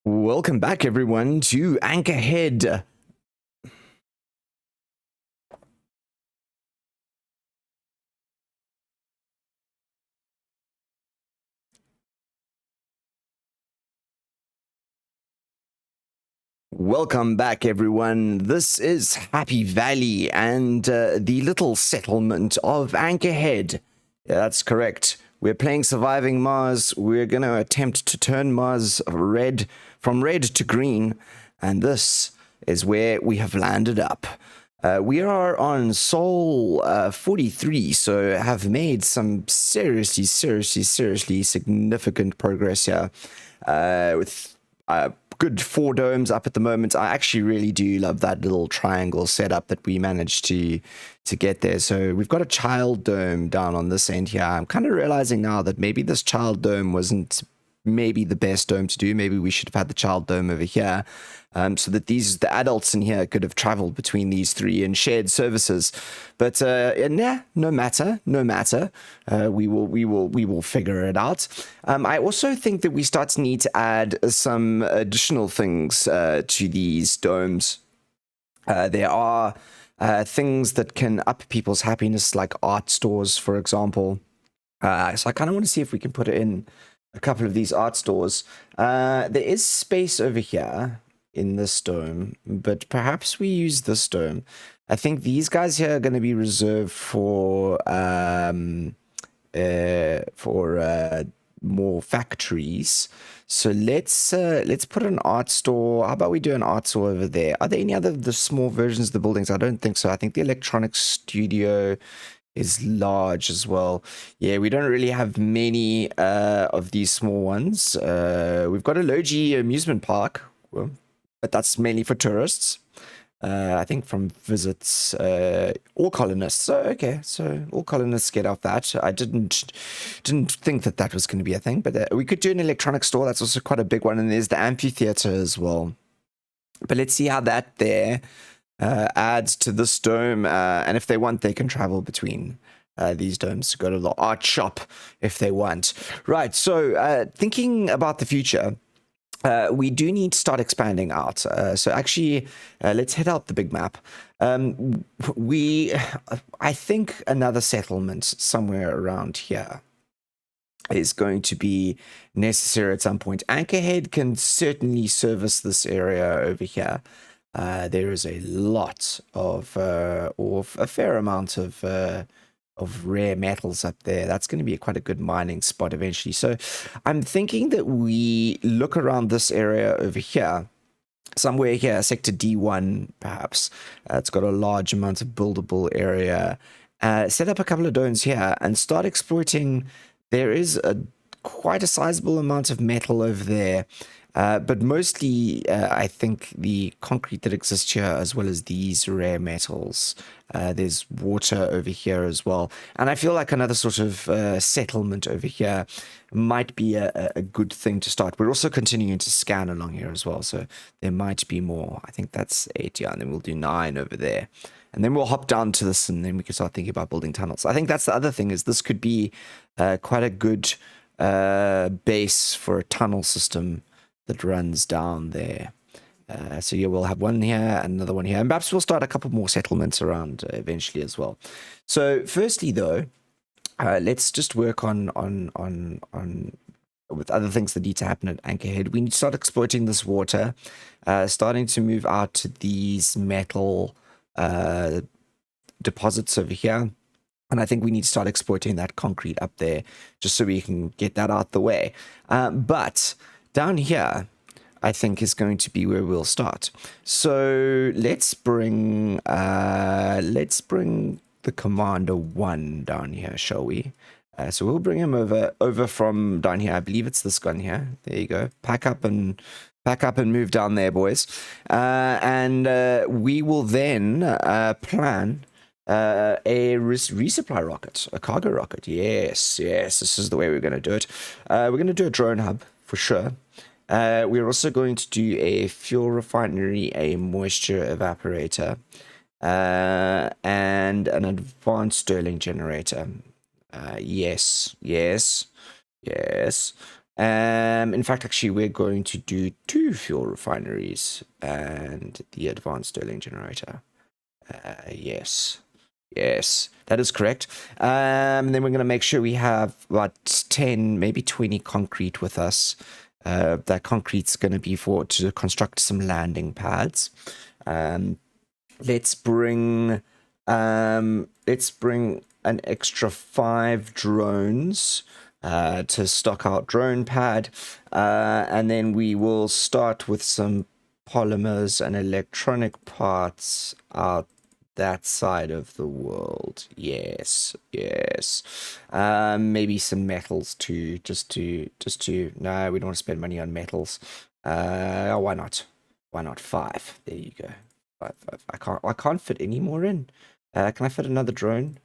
Welcome back, everyone, to Anchorhead. Welcome back, everyone. This is Happy Valley and the little settlement of Anchorhead. Yeah, that's correct. We're playing Surviving Mars. We're going to attempt to turn Mars red, from red to green, and this is where we have landed up. We are on Sol 43, so have made some seriously significant progress here. With good 4 domes up at the moment. I actually really do love that little triangle setup that we managed to get there. So we've got a child dome down on this end here. I'm kind of realizing now that maybe this child dome wasn't maybe the best dome to do. Maybe we should have had the child dome over here, so that the adults in here could have traveled between these three and shared services. But no matter. We will figure it out. I also think that we start to need to add some additional things to these domes. There are things that can up people's happiness, like art stores, for example. So I kind of want to see if we can put it in a couple of these art stores. There is space over here in this dome, but perhaps we use this dome. I think these guys here are going to be reserved for more factories. So let's put an art store. How about we do an art store over there? Are there any other the small versions of the buildings? I don't think so. I think the electronics studio is large as well. Yeah, we don't really have many of these small ones. We've got a Logi amusement park, well, but that's mainly for tourists. I think from visits, all colonists. So okay, so all colonists get off that. I didn't think that was going to be a thing, but we could do an electronic store. That's also quite a big one, and there's the amphitheater as well. But let's see how that there adds to this dome, and if they want, they can travel between these domes to go to the art shop if they want. Right, so thinking about the future, we do need to start expanding out. So actually, let's head out the big map. I think another settlement somewhere around here is going to be necessary at some point. Anchorhead can certainly service this area over here. There is a lot of, or a fair amount of rare metals up there. That's going to be quite a good mining spot eventually. So I'm thinking that we look around this area over here, somewhere here, sector D1 perhaps. It's got a large amount of buildable area. Set up a couple of domes here and start exploiting. There is quite a sizable amount of metal over there. But mostly, I think the concrete that exists here, as well as these rare metals. There's water over here as well. And I feel like another sort of settlement over here might be a good thing to start. We're also continuing to scan along here as well, so there might be more. I think that's 8, yeah, and then we'll do 9 over there. And then we'll hop down to this, and then we can start thinking about building tunnels. I think that's the other thing, is this could be quite a good base for a tunnel system that runs down there. So yeah, we'll have one here and another one here, and perhaps we'll start a couple more settlements around eventually as well. So firstly, though, let's just work on with other things that need to happen at Anchorhead. We need to start exploiting this water, starting to move out to these metal deposits over here. And I think we need to start exploiting that concrete up there just so we can get that out the way. But down here, I think, is going to be where we'll start. So let's bring the Commander 1 down here, shall we? So we'll bring him over from down here. I believe it's this gun here. There you go. Pack up and move down there, boys. And we will then plan a resupply rocket, a cargo rocket. Yes, this is the way we're going to do it. We're going to do a drone hub for sure. We're also going to do a fuel refinery, a moisture evaporator, and an advanced Stirling generator. Yes. In fact, actually, we're going to do 2 fuel refineries and the advanced Stirling generator. Yes. Yes, that is correct. Then we're going to make sure we have about 10, maybe 20 concrete with us. That concrete's going to be to construct some landing pads. Let's bring an extra 5 drones to stock our drone pad, and then we will start with some polymers and electronic parts out that side of the world. Yes. Maybe some metals too, just to no, we don't want to spend money on metals. Why not? 5? There you go. 5. I can't fit any more in. Can I fit another drone?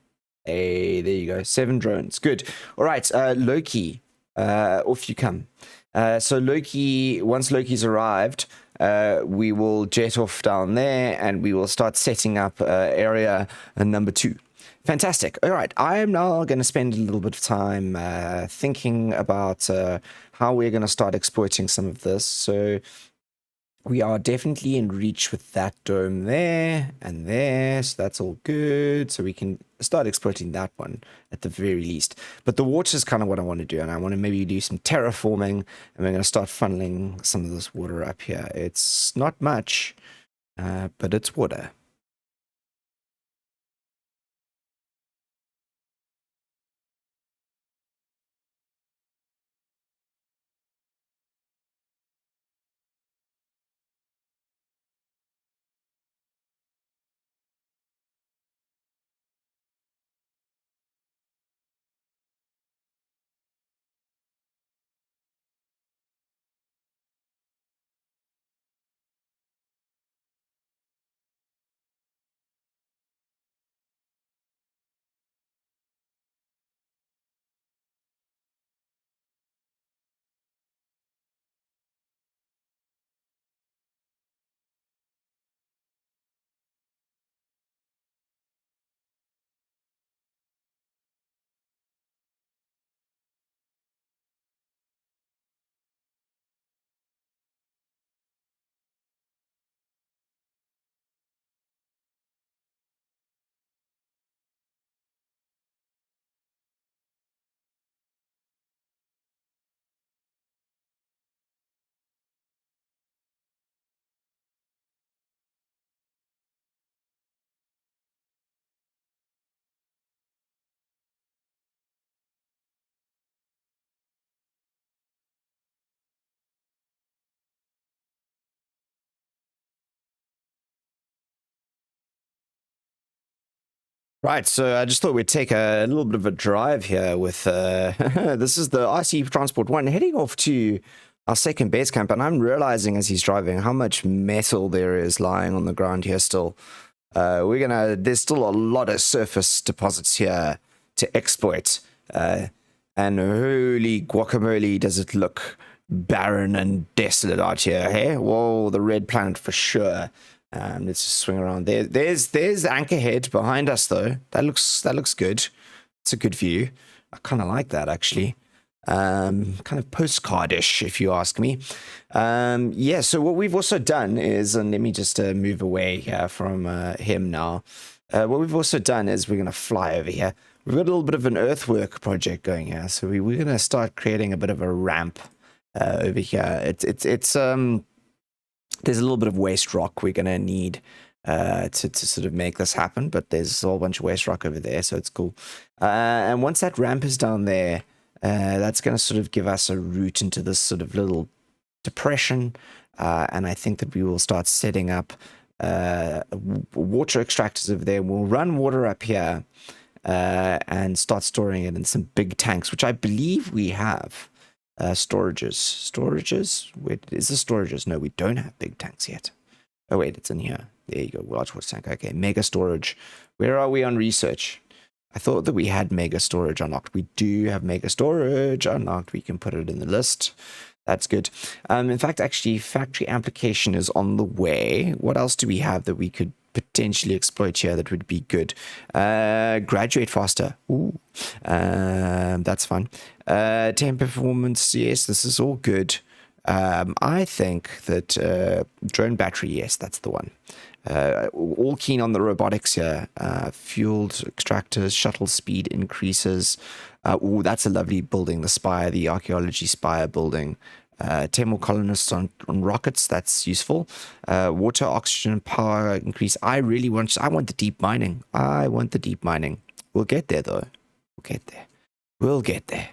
Hey, there you go. 7 drones. Good. All right, Loki, off you come. So Loki, once Loki's arrived, we will jet off down there and we will start setting up area number 2. Fantastic. All right, I am now going to spend a little bit of time thinking about how we're going to start exploiting some of this. So we are definitely in reach with that dome there and there, so that's all good. So we can start exploiting that one at the very least. But the water is kind of what I want to do, and I want to maybe do some terraforming, and we're going to start funneling some of this water up here. It's not much, but it's water. Right, so I just thought we'd take a little bit of a drive here with, this is the RC Transport 1 heading off to our second base camp, and I'm realizing as he's driving how much metal there is lying on the ground here still. There's still a lot of surface deposits here to exploit, and holy guacamole does it look barren and desolate out here, hey? Whoa, the red planet for sure. Let's just swing around there. There's Anchorhead behind us though. That looks good. It's a good view. I kind of like that actually. Kind of postcardish, if you ask me. Yeah. So what we've also done is, and let me just move away here from him now. What we've also done is we're gonna fly over here. We've got a little bit of an earthwork project going here, so we're gonna start creating a bit of a ramp over here. It's there's a little bit of waste rock we're going to need to sort of make this happen, but there's a whole bunch of waste rock over there, so it's cool. And once that ramp is down there, that's going to sort of give us a route into this sort of little depression, and I think that we will start setting up water extractors over there. We'll run water up here and start storing it in some big tanks, which I believe we have. Storages. Wait, is the storages? No, we don't have big tanks yet. Oh wait, it's in here. There you go. Large water tank. Okay, mega storage. Where are we on research? I thought that we had mega storage unlocked. We do have mega storage unlocked. We can put it in the list. That's good. In fact, actually, factory application is on the way. What else do we have that we could potentially exploit here that would be good? Graduate faster. Ooh, that's fun. 10 performance, yes, this is all good. I think that drone battery, yes, that's the one. All keen on the robotics here. Fueled extractors, shuttle speed increases. That's a lovely building, the Spire, the archaeology Spire building. 10 more colonists on rockets, that's useful. Water, oxygen, power increase. I want the deep mining. I want the deep mining. We'll get there, though. We'll get there. We'll get there.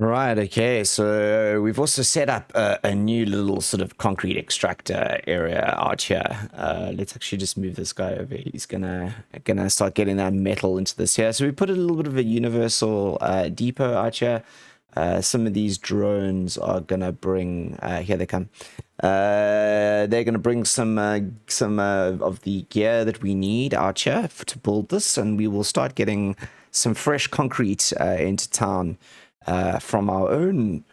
Right, okay. So we've also set up a new little sort of concrete extractor area out here. Let's actually just move this guy over. He's gonna start getting that metal into this here. So we put a little bit of a universal depot out here. Some of these drones are gonna bring here they come. They're going to bring some of the gear that we need out here to build this, and we will start getting some fresh concrete into town from our own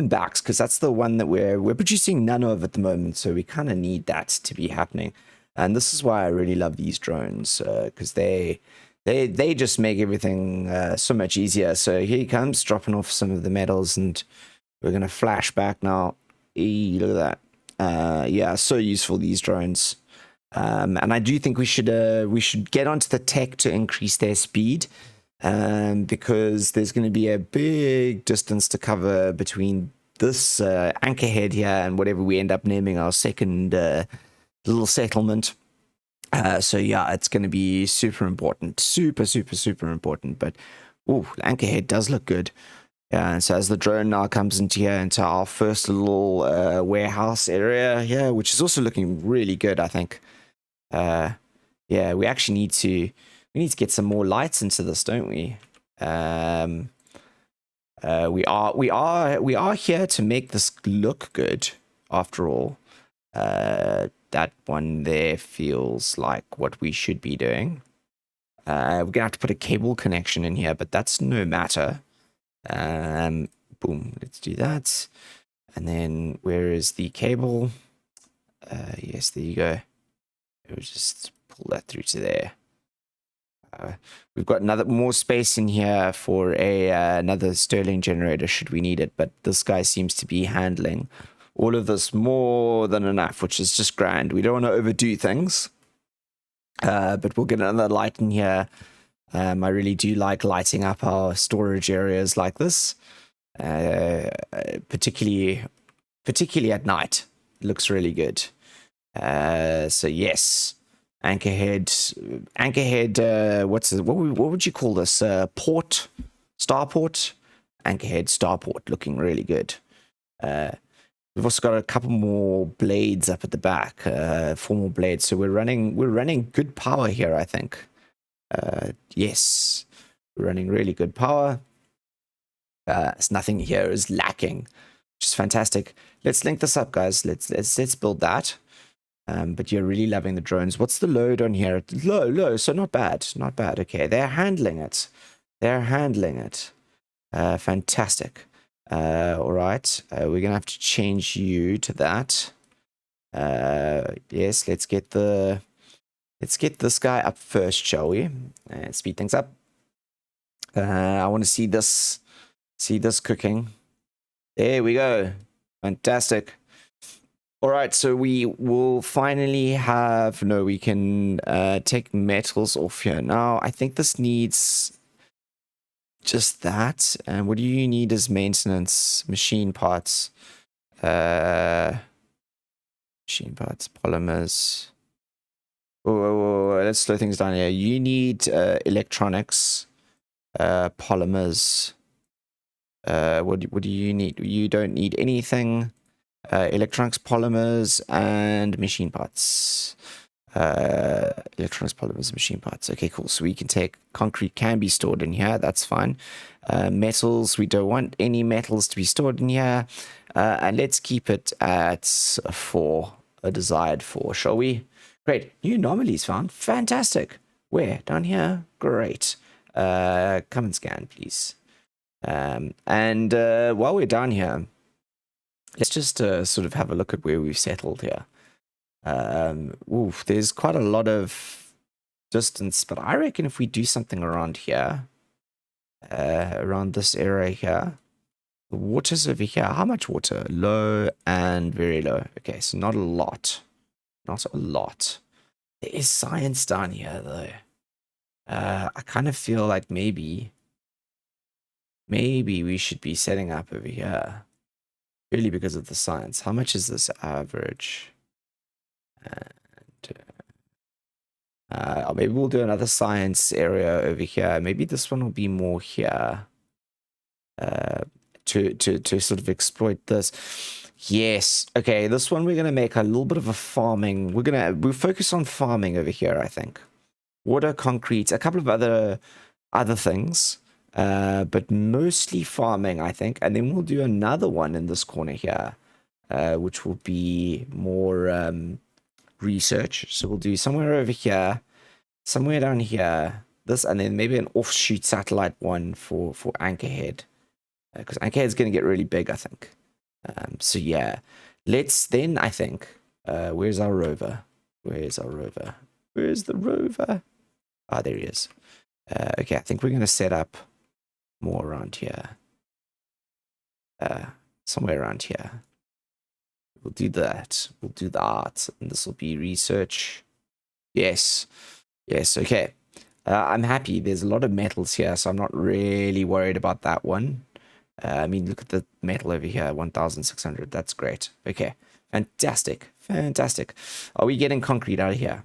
backs, because that's the one that we're producing none of at the moment. So we kind of need that to be happening, and this is why I really love these drones, because they just make everything so much easier. So here he comes, dropping off some of the metals, and we're gonna flash back now. Look at that. Yeah, so useful, these drones. And I do think we should get onto the tech to increase their speed, because there's going to be a big distance to cover between this anchorhead here and whatever we end up naming our second little settlement. So yeah, it's going to be super important, super important. But oh, Anchorhead does look good. Yeah, and so as the drone now comes into here, into our first little warehouse area here, which is also looking really good, I think. Yeah, we actually need to get some more lights into this, don't we? We are here to make this look good, after all. That one there feels like what we should be doing. We're gonna have to put a cable connection in here, but that's no matter. Boom, let's do that. And then where is the cable? Yes, there you go. We'll just pull that through to there. We've got more space in here for another Stirling generator should we need it, but this guy seems to be handling all of this more than enough, which is just grand. We don't want to overdo things, but we'll get another light in here. I really do like lighting up our storage areas like this, particularly at night. It looks really good. So yes, Anchorhead. What would you call this? Starport. Anchorhead Starport, looking really good. We've also got a couple more blades up at the back, 4 more blades. So we're running good power here, I think. Yes, we're running really good power. Nothing here is lacking, which is fantastic. Let's link this up, guys. Let's build that. But you're really loving the drones. What's the load on here? Low. So not bad. Okay, they're handling it. Fantastic. All right, we're gonna have to change you to that. Yes, let's get this guy up first, shall we? And speed things up. I want to see this cooking. There we go. Fantastic. All right, so we will finally have... No, we can take metals off here. Now, I think this needs just that. And what do you need as maintenance? Machine parts. Machine parts, polymers. Whoa, let's slow things down here. You need electronics, polymers. What do you need? You don't need anything. Electronics, polymers, and machine parts. Electronics, polymers, machine parts. Okay, cool. So we can take... Concrete can be stored in here. That's fine. Metals, we don't want any metals to be stored in here. And let's keep it at 4. A desired 4, shall we? Great. New anomalies found. Fantastic. Where? Down here? Great. Come and scan, please. And while we're down here, let's just sort of have a look at where we've settled here. There's quite a lot of distance, but I reckon if we do something around here, around this area here, the water's over here. How much water? Low and very low. Okay, so not a lot. Not a lot. There is science down here, though. I kind of feel like maybe we should be setting up over here. Purely because of the science. How much is this average? And maybe we'll do another science area over here. Maybe this one will be more here. To sort of exploit this. Yes. Okay, this one we're gonna make a little bit of a farming. We'll focus on farming over here, I think. Water, concrete, a couple of other things. But mostly farming, I think. And then we'll do another one in this corner here. which will be more research. So we'll do somewhere over here, somewhere down here, this, and then maybe an offshoot satellite one for Anchorhead, because Anchorhead's going to get really big, I think. So yeah, let's then, I think, where's our rover? Where's our rover? Where's the rover? Ah, there he is. Okay, I think we're going to set up more around here. Somewhere around here. We'll do that. We'll do that. And this will be research. Yes. Yes, okay. I'm happy. There's a lot of metals here, so I'm not really worried about that one. I mean, look at the metal over here, 1,600. That's great. Okay, fantastic. Fantastic. Are we getting concrete out of here?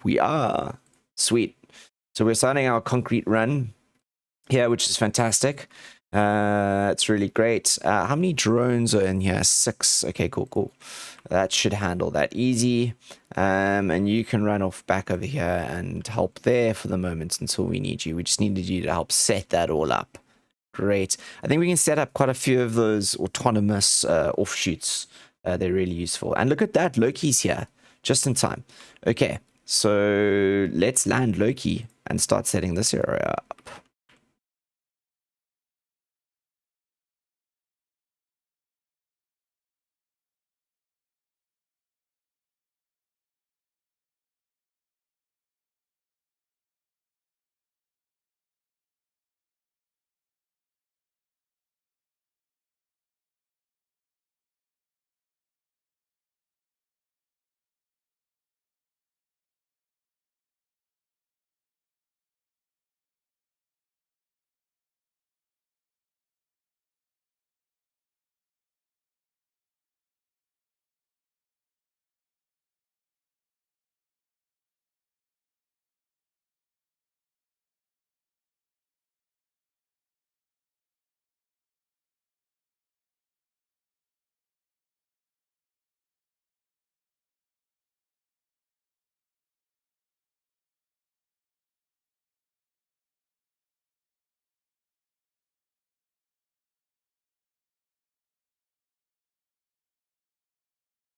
We are. Sweet. So we're starting our concrete run here, which is fantastic. It's really great. How many drones are in here? 6. Okay, cool. That should handle that easy. And you can run off back over here and help there for the moment until we need you. We just needed you to help set that all up. Great. I think we can set up quite a few of those autonomous offshoots. They're really useful. And look at that. Loki's here. Just in time. Okay. So let's land Loki and start setting this area up.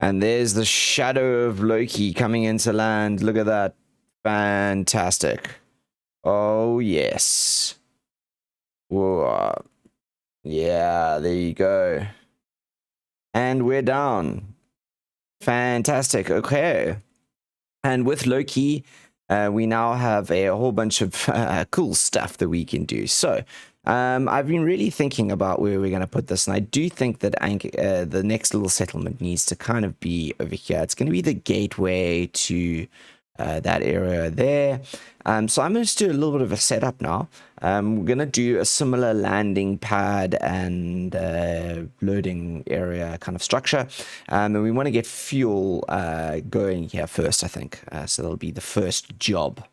And there's the shadow of Loki coming into land. Look at that. Fantastic. Oh, yes. Whoa. Yeah, there you go. And we're down. Fantastic. Okay. And with Loki, we now have a whole bunch of cool stuff that we can do. So I've been really thinking about where we're going to put this. And I do think that the next little settlement needs to kind of be over here. It's going to be the gateway to that area there. So I'm going to do a little bit of a setup now. We're going to do a similar landing pad and loading area kind of structure. And we want to get fuel going here first, I think. So that'll be the first job.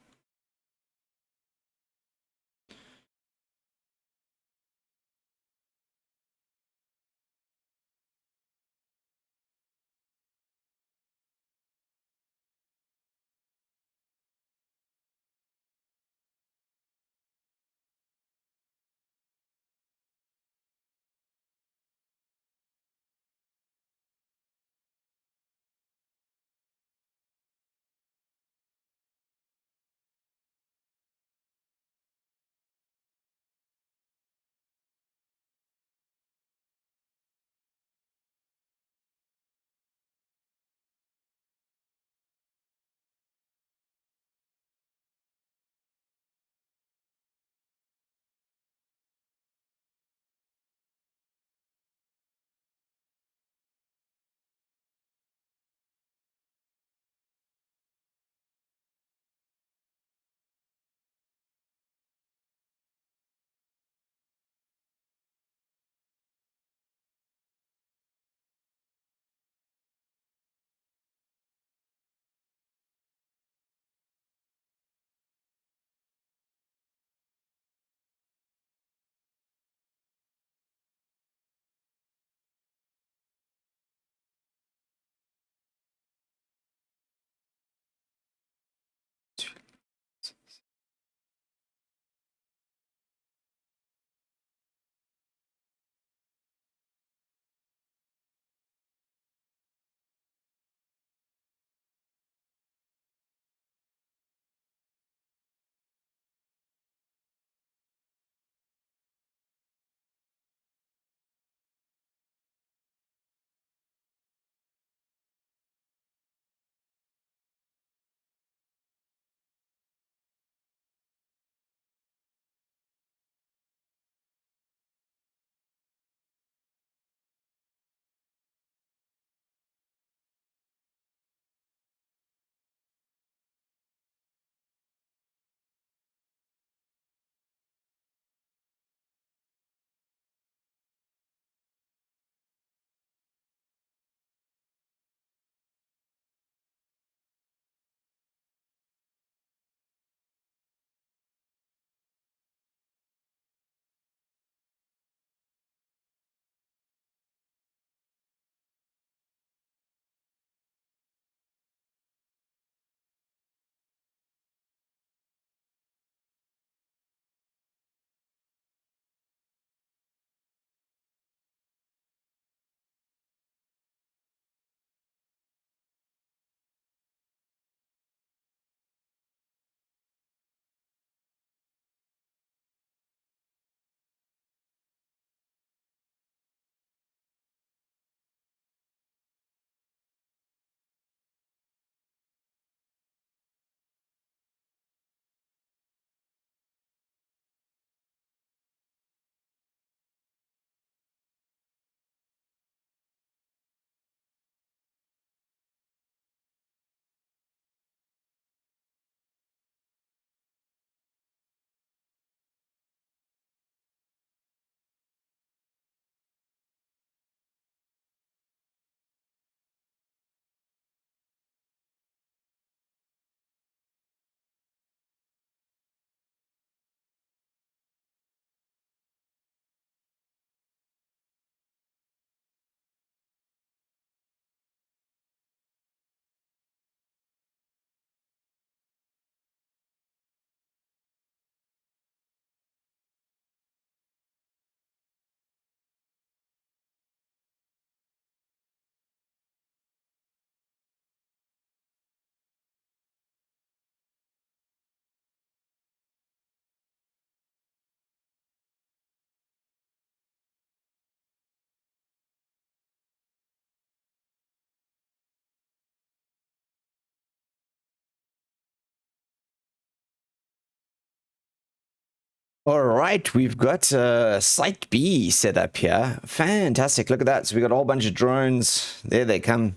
All right, we've got Site B set up here. Fantastic. Look at that. So we got a whole bunch of drones. There they coming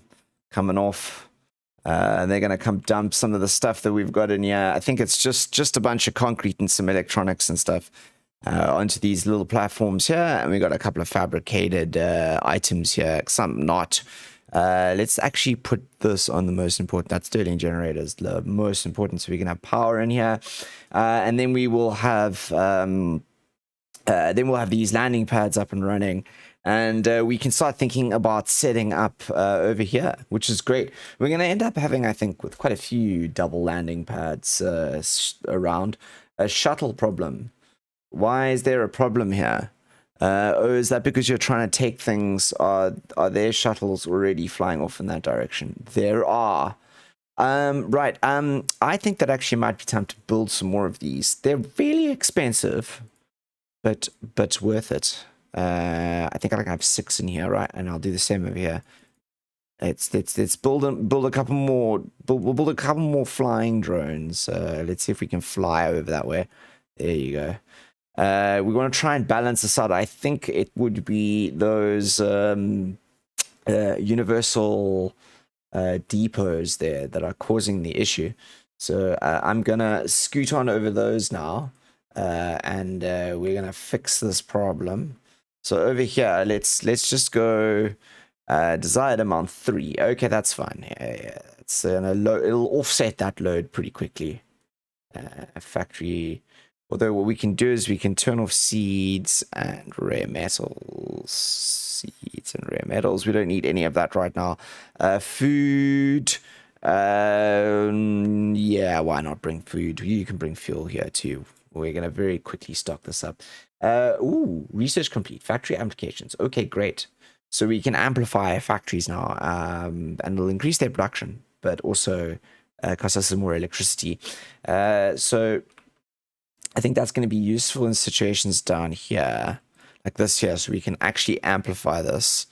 off. They're going to come dump some of the stuff that we've got in here. I think it's just a bunch of concrete and some electronics and stuff onto these little platforms here. And we got a couple of fabricated items here, some not. Let's actually put this on the most important. That Stirling generator is the most important, so we can have power in here. And then we will have these landing pads up and running. And we can start thinking about setting up over here, which is great. We're going to end up having, I think, with quite a few double landing pads around. A shuttle problem. Why is there a problem here? Oh, is that because you're trying to take things? Are there shuttles already flying off in that direction? There are. Right. I think that actually might be time to build some more of these. They're really expensive, but worth it. I think I can have 6 in here, right? And I'll do the same over here. Let's build a couple more. We'll build a couple more flying drones. Let's see if we can fly over that way. There you go. We want to try and balance this out. I think it would be those universal depots there that are causing the issue. So I'm gonna scoot on over those now, and we're gonna fix this problem. So over here, let's just go desired amount 3. Okay, that's fine. Yeah. It's it'll offset that load pretty quickly. Factory. Although what we can do is we can turn off seeds and rare metals. Seeds and rare metals. We don't need any of that right now. Food. Yeah, why not bring food? You can bring fuel here too. We're going to very quickly stock this up. Ooh, research complete. Factory applications. Okay, great. So we can amplify factories now, and it'll increase their production, but also cost us some more electricity. So I think that's going to be useful in situations down here, like this here, so we can actually amplify this,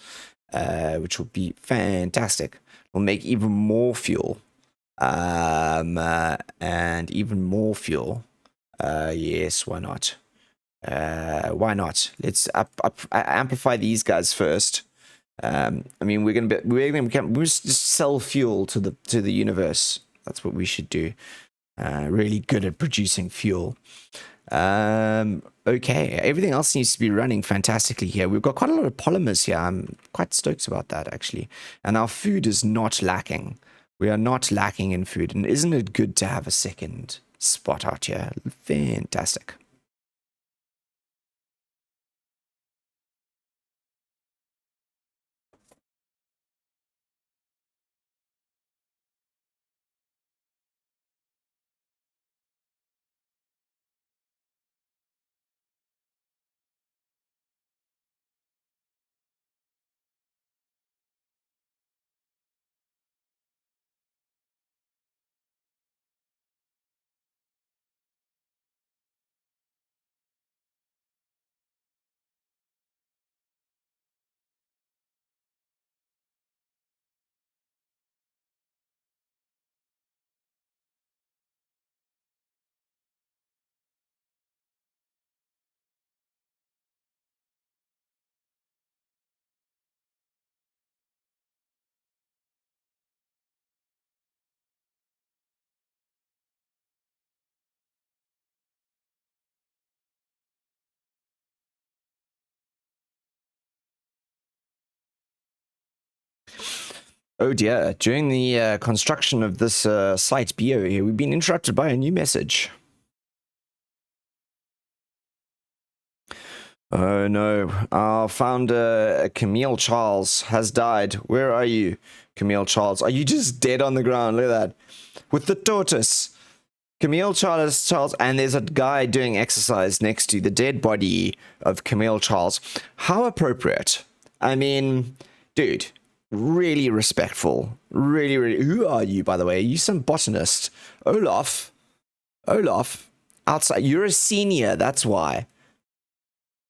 which will be fantastic. We'll make even more fuel, and even more fuel. Yes, why not? Why not? Let's amplify these guys first. I mean, we're just sell fuel to the universe. That's what we should do. Really good at producing fuel. Okay, everything else needs to be running fantastically here. We've got quite a lot of polymers here. I'm quite stoked about that, actually. And our food is not lacking. We are not lacking in food. And isn't it good to have a second spot out here? Fantastic. Oh dear, during the construction of this site B over here, we've been interrupted by a new message. Oh no, our founder, Camille Charles, has died. Where are you, Camille Charles? Are you just dead on the ground? Look at that. With the tortoise. Camille Charles, and there's a guy doing exercise next to the dead body of Camille Charles. How appropriate. I mean, dude, really respectful. Really, really. Who are you, by the way? Are you some botanist? Olaf, outside. You're a senior, that's why.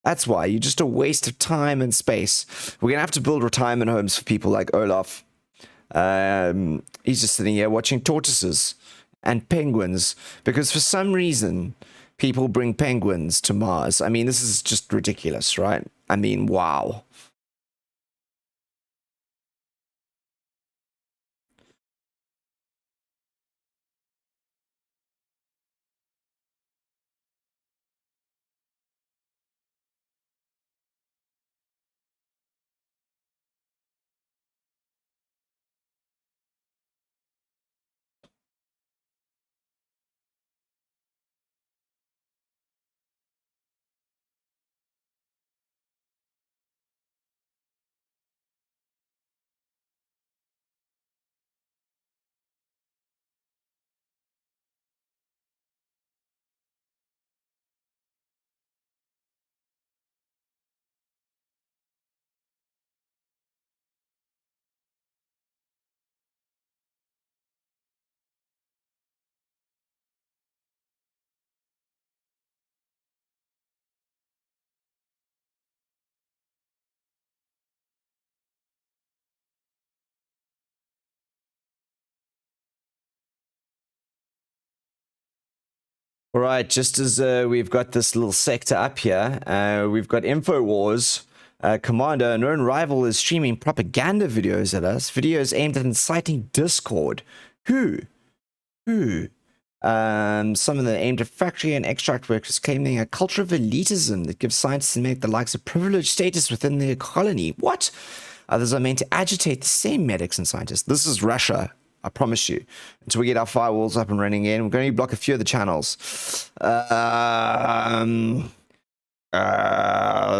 That's why. You're just a waste of time and space. We're going to have to build retirement homes for people like Olaf. He's just sitting here watching tortoises and penguins, because for some reason People bring penguins to Mars. I mean, this is just ridiculous, right? I mean, wow. All right, just as we've got this little sector up here, we've got InfoWars. Commander, a known rival, is streaming propaganda videos at us. Videos aimed at inciting discord. Who? Who? Some of them aimed at factory and extract workers, claiming a culture of elitism that gives scientists and medics the likes of privileged status within their colony. What? Others are meant to agitate the same medics and scientists. This is Russia, I promise you. Until we get our firewalls up and running again, we're going to block a few of the channels.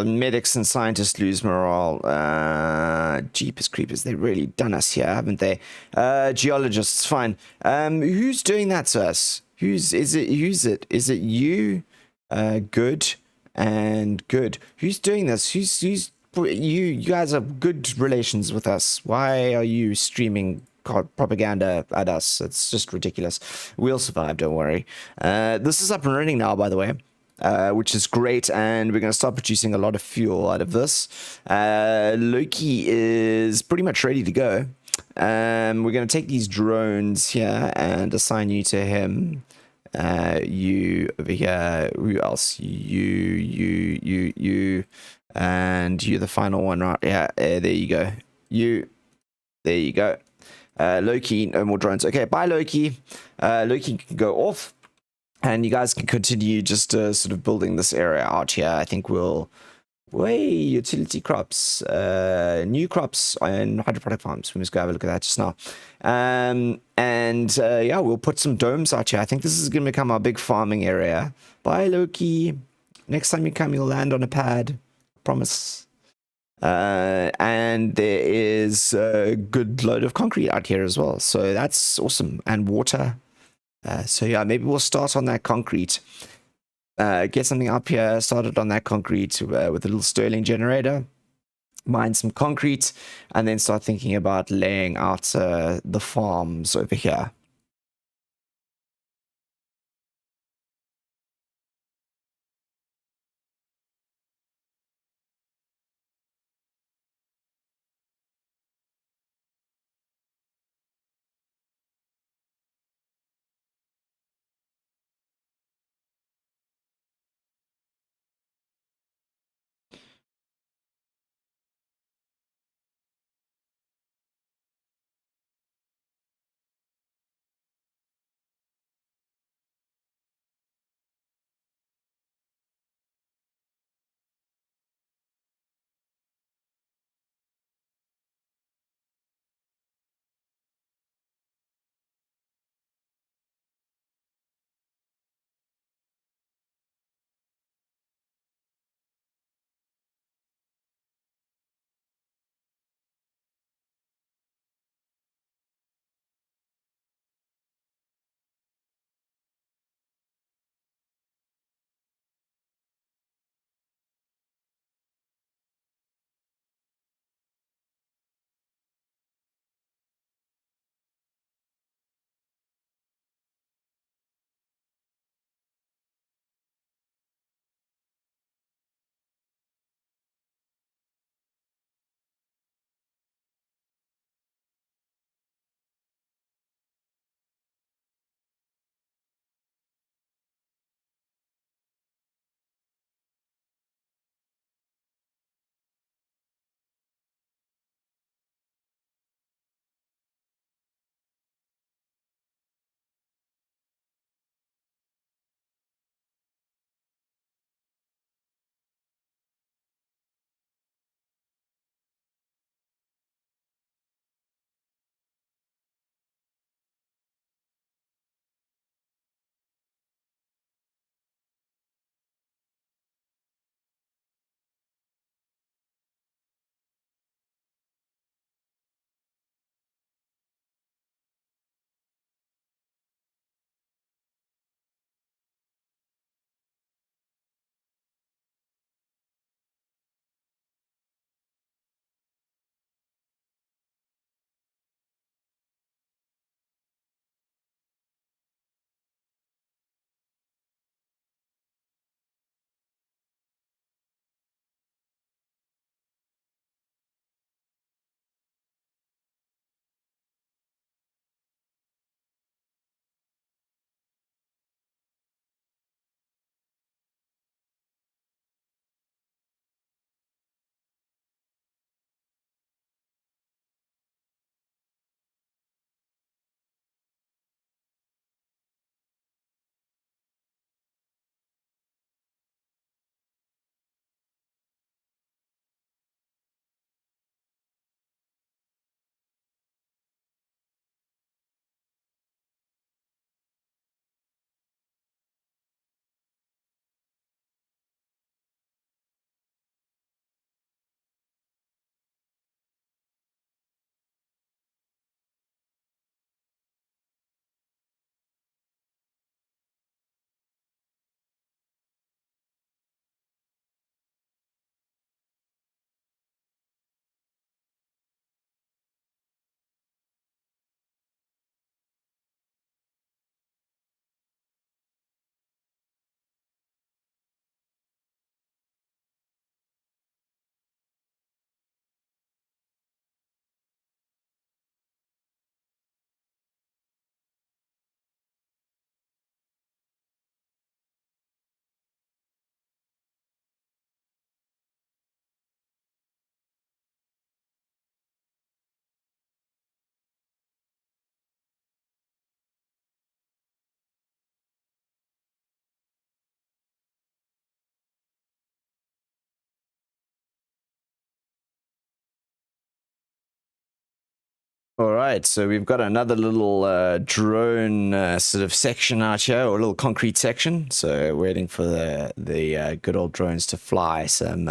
Medics and scientists lose morale. Jeepers creepers, they've really done us here, haven't they? Geologists, fine. Who's doing that to us? Is it you? Good and good. Who's doing this? You guys have good relations with us. Why are you streaming propaganda at us? It's just ridiculous. We'll survive, don't worry. This is up and running now, by the way. Which is great, and we're going to start producing a lot of fuel out of this. Loki is pretty much ready to go. We're going to take these drones here and assign you to him. You over here. Who else? You, and you're the final one, right? Yeah, there you go. There you go. Loki, no more drones. Okay, bye, Loki. Loki can go off. And you guys can continue just sort of building this area out here. I think we'll... utility crops. New crops and hydroponic farms. We must go have a look at that just now. Yeah, we'll put some domes out here. I think this is going to become our big farming area. Bye, Loki. Next time you come, you'll land on a pad. Promise. And there is a good load of concrete out here as well. So that's awesome. And water. So yeah, maybe we'll start on that concrete. Get something up here, started on that concrete with a little Stirling generator. Mine some concrete, and then start thinking about laying out the farms over here. All right, so we've got another little drone sort of section out here, or a little concrete section. So waiting for the good old drones to fly some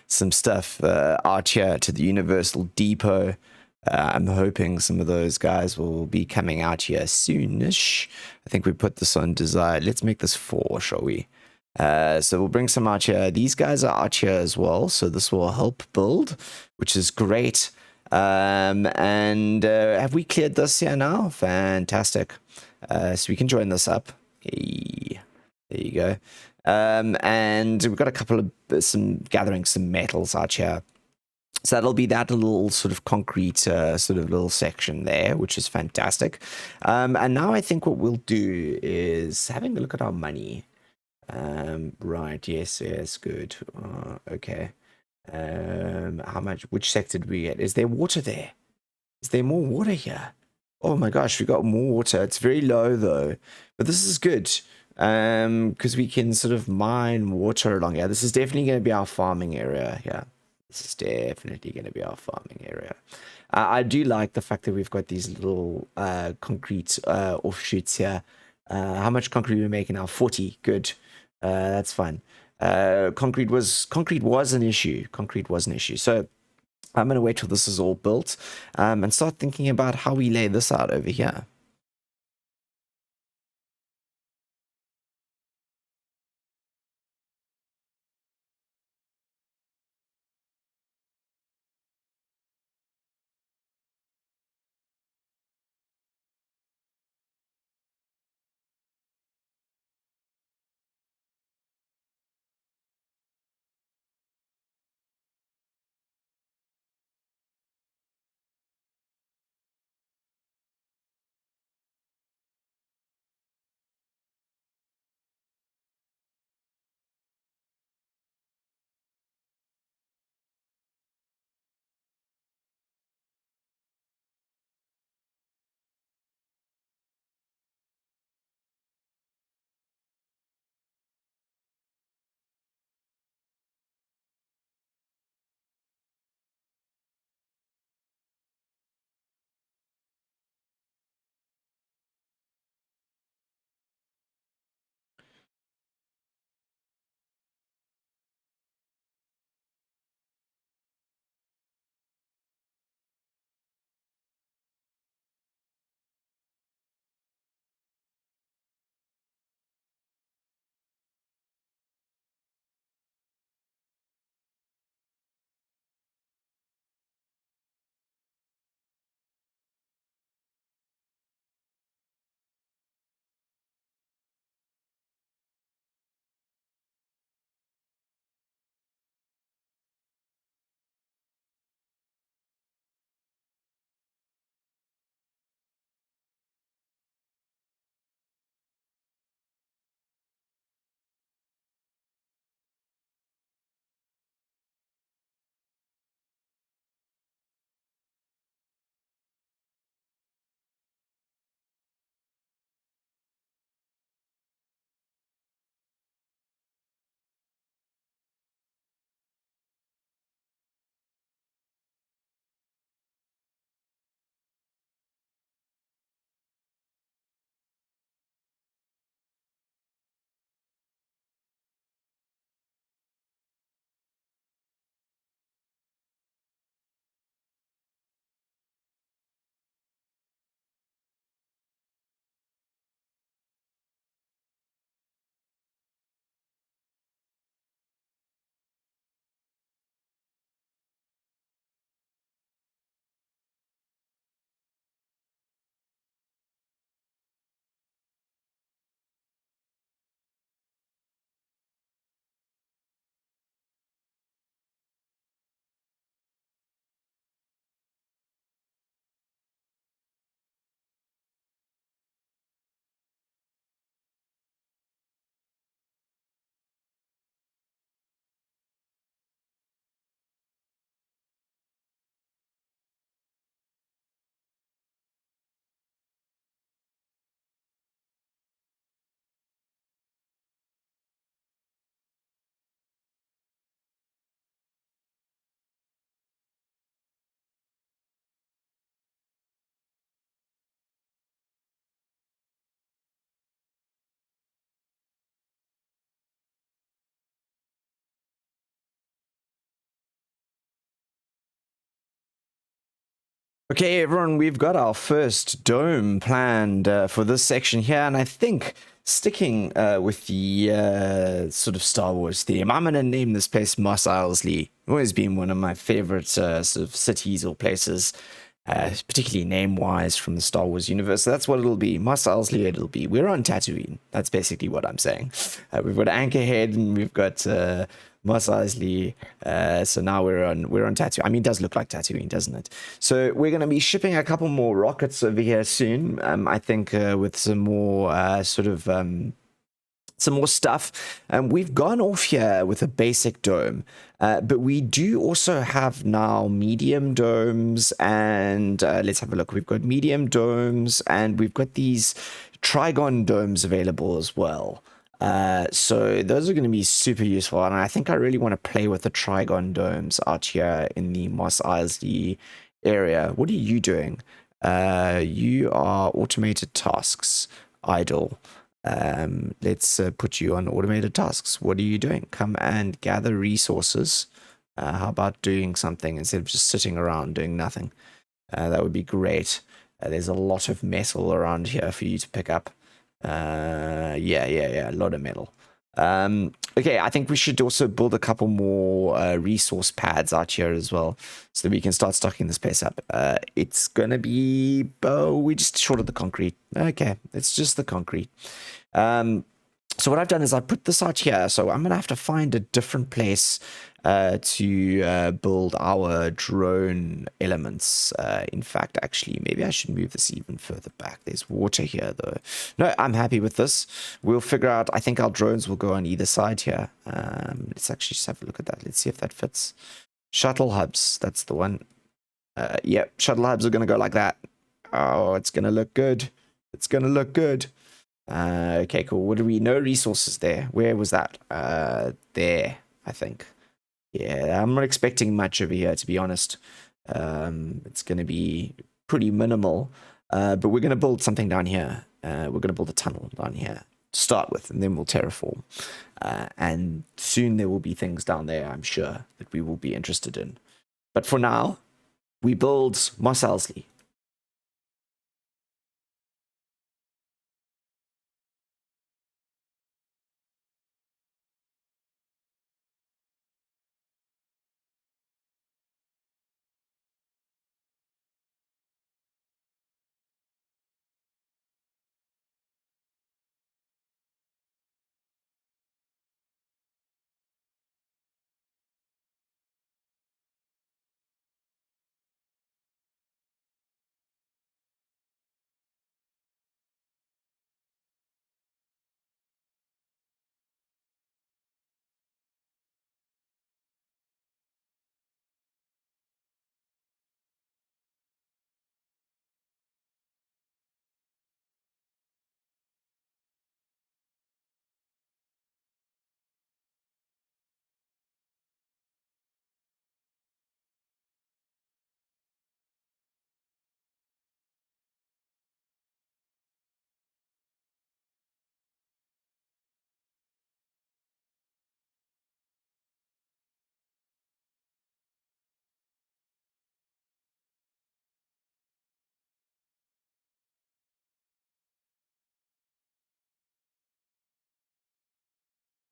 stuff out here to the Universal Depot. I'm hoping some of those guys will be coming out here soonish. I think we put this on desire. Let's make this 4, shall we? So we'll bring some out here. These guys are out here as well, so this will help build, which is great. And have we cleared this here now? Fantastic. So we can join this up. Hey, there you go. And we've got a couple of gathering some metals out here. So that'll be that little sort of concrete sort of little section there, which is fantastic. And now I think what we'll do is having a look at our money. Right, yes, good. Okay. How much, which sector did we get? Is there water there? Is there more water here? Oh my gosh, we got more water. It's very low though, but this is good. Because we can sort of mine water along here. This is definitely going to be our farming area here. This is definitely going to be our farming area. I do like the fact that we've got these little concrete offshoots here. How much concrete are we making now? 40. Good. That's fine. Concrete was an issue. Concrete was an issue. So I'm going to wait till this is all built and start thinking about how we lay this out over here. Okay, everyone, we've got our first dome planned for this section here, and I think sticking with the sort of Star Wars theme, I'm going to name this place Mos Eisley. Always been one of my favorite sort of cities or places, particularly name-wise from the Star Wars universe. So that's what it'll be. Mos Eisley it'll be. We're on Tatooine. That's basically what I'm saying. We've got Anchorhead and we've got Mos Eisley. So now we're on Tatooine. I mean, it does look like Tatooine, doesn't it? So we're going to be shipping a couple more rockets over here soon. I think with some more some more stuff. We've gone off here with a basic dome, but we do also have now medium domes, and let's have a look. We've got medium domes, and we've got these trigon domes available as well. So those are going to be super useful, and I think I really want to play with the trigon domes out here in the Mos Eisley area. What are you doing? You are automated tasks, idle. Let's put you on automated tasks. What are you doing? Come and gather resources. How about doing something instead of just sitting around doing nothing? That would be great. There's a lot of metal around here for you to pick up. Yeah, a lot of metal. Okay, I think we should also build a couple more resource pads out here as well, so that we can start stocking this place up. It's gonna be, we just shorted the concrete. Okay, it's just the concrete. So what I've done is I put this out here, so I'm gonna have to find a different place to build our drone elements. In fact, actually, maybe I should move this even further back. There's water here, though. No, I'm happy with this. We'll figure out. I think our drones will go on either side here. Let's actually just have a look at that. Let's see if that fits. Shuttle hubs. That's the one. Yep, shuttle hubs are going to go like that. Oh, it's going to look good. It's going to look good. Okay, cool. What do we... No resources there. Where was that? There, I think. Yeah, I'm not expecting much over here, to be honest. It's going to be pretty minimal. But we're going to build something down here. We're going to build a tunnel down here to start with, and then we'll terraform. And soon there will be things down there, I'm sure, that we will be interested in. But for now, we build Mos Eisley.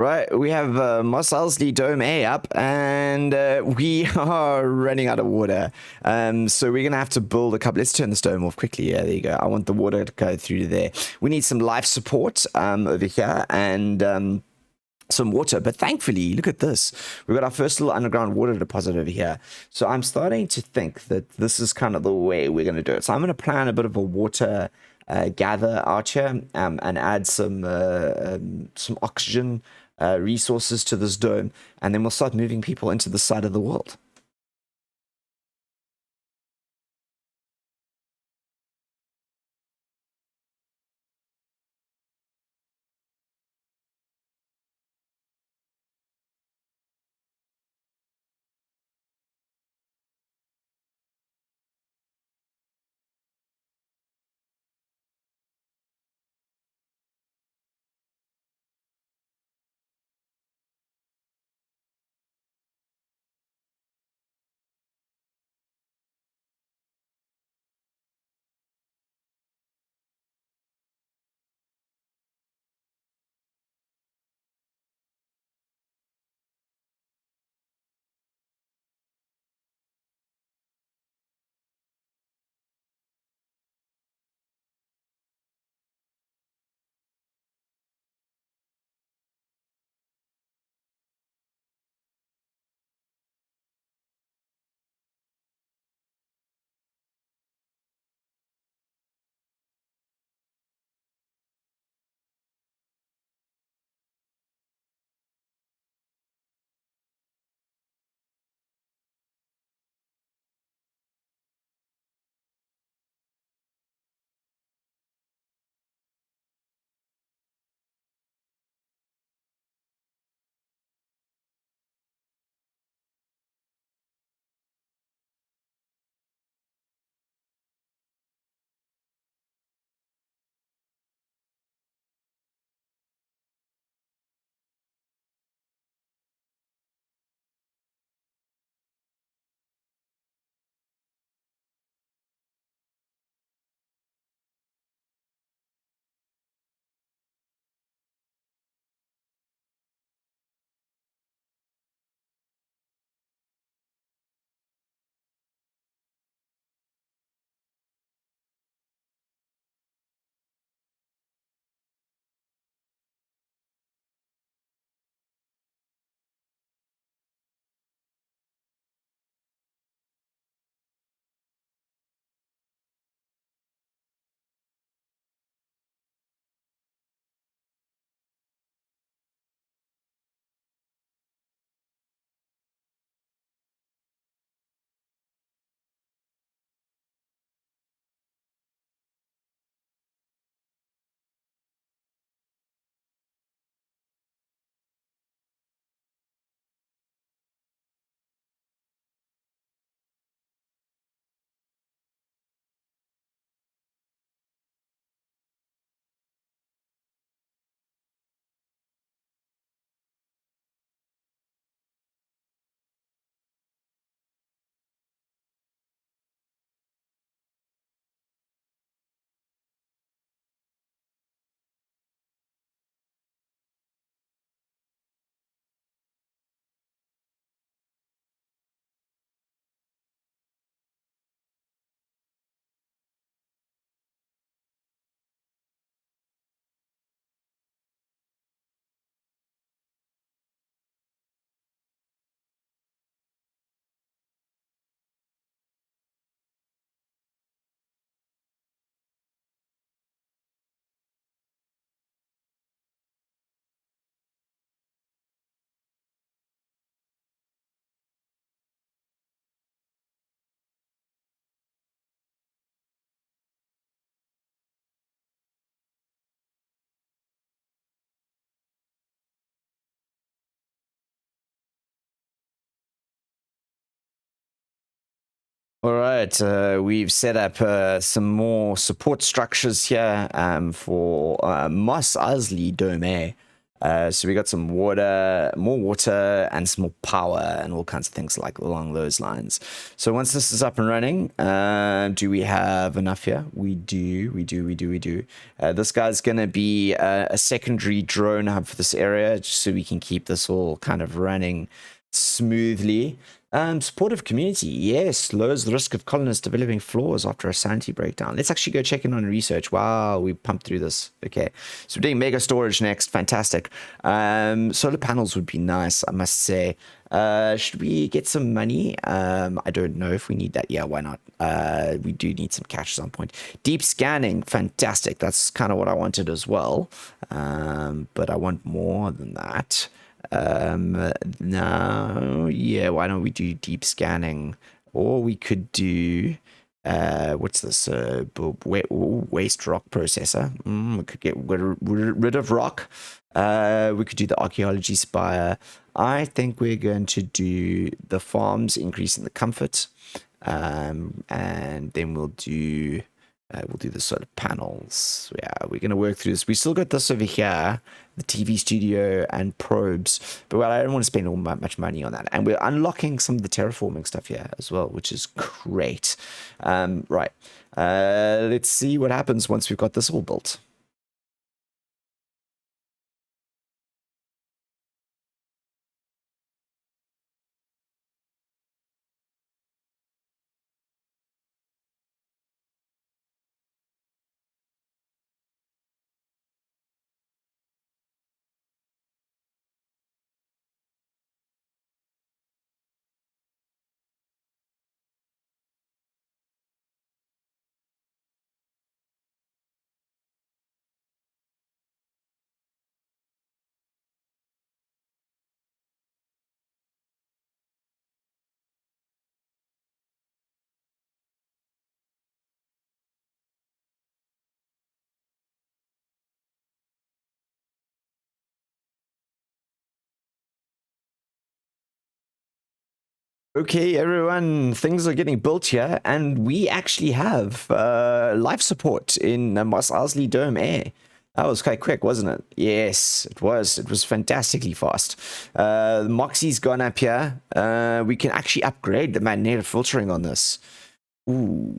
Right, we have Mos Eisley Dome A up, and we are running out of water. So we're going to have to build a couple. Let's turn this dome off quickly. Yeah, there you go. I want the water to go through to there. We need some life support over here, and some water. But thankfully, look at this. We've got our first little underground water deposit over here. So I'm starting to think that this is kind of the way we're going to do it. So I'm going to plan a bit of a water gather out here and add some oxygen resources to this dome, and then we'll start moving people into the side of the world. All right, we've set up some more support structures here for Mos Eisley Dome. So we got some water, more water, and some more power, and all kinds of things like along those lines. So once this is up and running, do we have enough here? We do. This guy's going to be a secondary drone hub for this area, just so we can keep this all kind of running smoothly. Supportive community, yes, lowers the risk of colonists developing flaws after a sanity breakdown. Let's actually go check in on research. Wow, we pumped through this. Okay, so we're doing mega storage next. Fantastic. Solar panels would be nice, I must say. Should we get some money? I don't know if we need that. Yeah, why not? We do need some cash at some point. Deep scanning, fantastic. That's kind of what I wanted as well. But I want more than that. No, yeah, why don't we do deep scanning? Or we could do what's this waste rock processor. We could get rid of rock. We could do the archaeology spire. I think we're going to do the farms, increasing the comfort, and then we'll do the solar panels. Yeah, we're going to work through this. We still got this over here, the TV studio and probes, but well, I don't want to spend all much money on that. And we're unlocking some of the terraforming stuff here as well, which is great. Right. Let's see what happens once we've got this all built. Okay, everyone, things are getting built here, and we actually have life support in Mos Eisley Dome Air. That was quite quick, wasn't it? Yes, it was. It was fantastically fast. The Moxie's gone up here. We can actually upgrade the magnetic filtering on this. Ooh,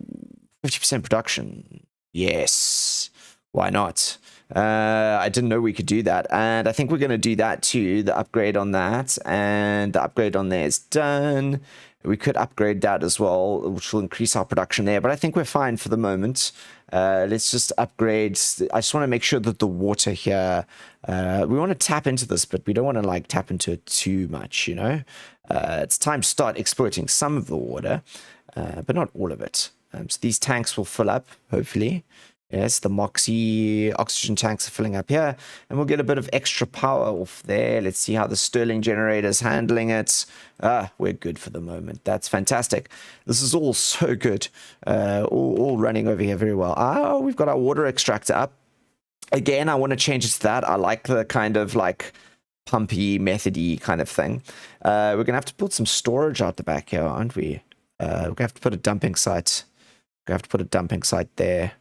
50% production. Yes. Why not? I didn't know we could do that. And I think we're going to do that too. The upgrade on that. And the upgrade on there is done. We could upgrade that as well, which will increase our production there. But I think we're fine for the moment. Let's just upgrade. I just want to make sure that the water here, we want to tap into this, but we don't want to like tap into it too much, you know. It's time to start exploiting some of the water, but not all of it. So these tanks will fill up, hopefully. Yes, the Moxie oxygen tanks are filling up here, and we'll get a bit of extra power off there. Let's see how the Stirling generator is handling it. We're good for the moment. That's fantastic. This is all so good. All running over here very well. We've got our water extractor up. Again, I want to change it to that. I like the kind of like pumpy, methody kind of thing. We're going to have to put some storage out the back here, aren't we? We're going to have to put a dumping site. We're going to have to put a dumping site there.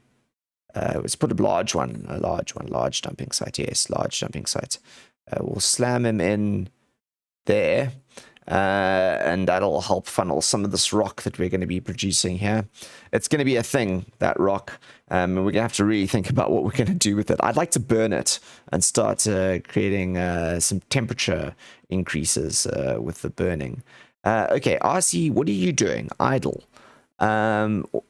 Let's put a large dumping site. Yes, large dumping site. We'll slam him in there, and that'll help funnel some of this rock that we're going to be producing here. It's going to be a thing, that rock, and we're going to have to really think about what we're going to do with it. I'd like to burn it and start creating some temperature increases with the burning. Okay, RC, what are you doing? Idle.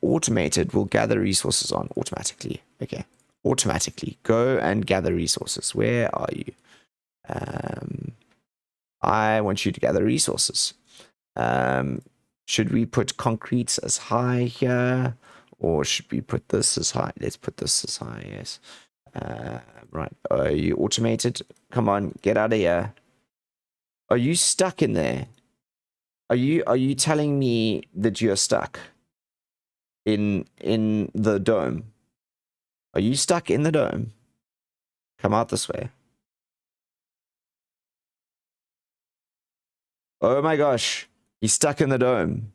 Automated will gather resources on automatically. Okay, automatically go and gather resources. Where are you? I want you to gather resources. Should we put concrete as high here, or should we put this as high? Let's put this as high. Yes. Right. Are you automated? Come on, get out of here. Are you stuck in there? Are you telling me that you're stuck in the dome? Are you stuck in the dome? Come out this way. Oh my gosh, he's stuck in the dome.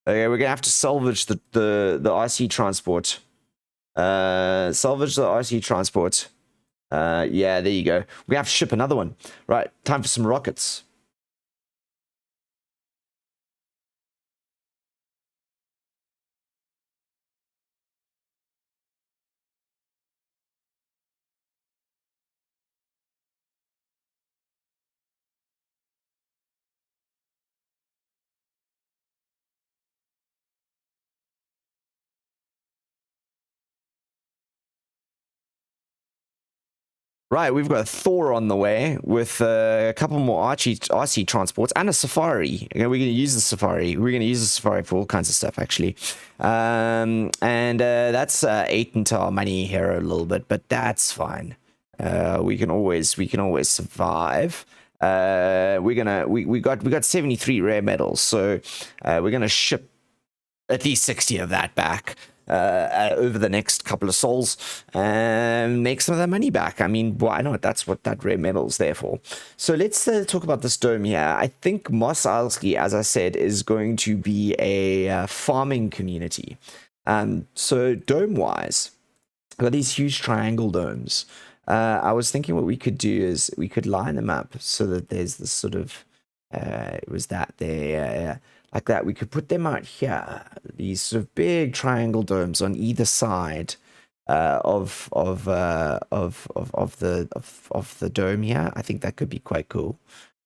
Okay, we're gonna have to salvage the RC transport. Salvage the RC transport. Yeah, there you go. We have to ship another one. Right, time for some rockets. Right, we've got Thor on the way with a couple more RC transports and a Safari. Okay, we're going to use the Safari. We're going to use the Safari for all kinds of stuff, actually. And that's ate into our money here a little bit, but that's fine. We can always survive. We got 73 rare metals, so we're gonna ship at least 60 of that back over the next couple of sols and make some of that money back. I mean, why not? That's what that rare metal's there for. So let's talk about this dome here. I think Mos Eisley, as I said, is going to be a farming community. So dome-wise, I've got these huge triangle domes. I was thinking what we could do is we could line them up so that there's this sort of it was that there like that. We could put them out here, these sort of big triangle domes on either side of the dome here. I think that could be quite cool.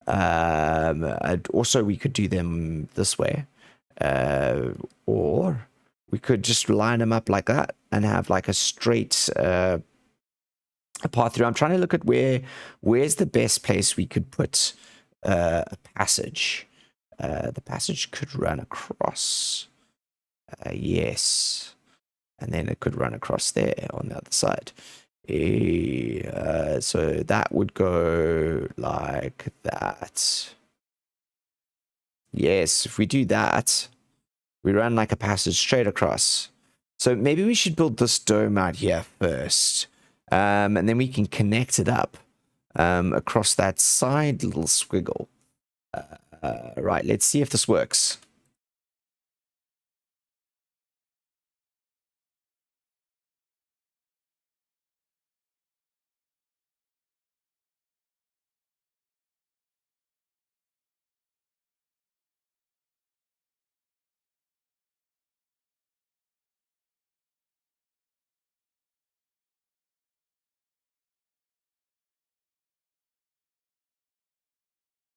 And also, we could do them this way, or we could just line them up like that and have like a straight a path through. I'm trying to look at where's the best place we could put a passage. The passage could run across. Yes, and then it could run across there on the other side. So that would go like that. Yes, if we do that, we run like a passage straight across. So maybe we should build this dome out here first. And then we can connect it up across that side little squiggle. Right, let's see if this works.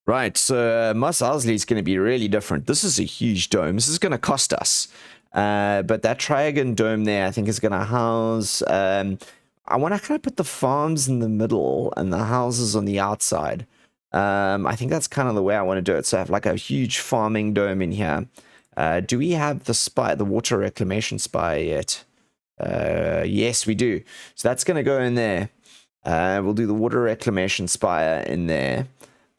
Right, so Mos Eisley is going to be really different. This is a huge dome. This is going to cost us. But that triagon dome there, I think, is going to house... I want to kind of put the farms in the middle and the houses on the outside. I think that's kind of the way I want to do it. So I have like a huge farming dome in here. Do we have the water reclamation spire yet? Yes, we do. So that's going to go in there. We'll do the water reclamation spire in there.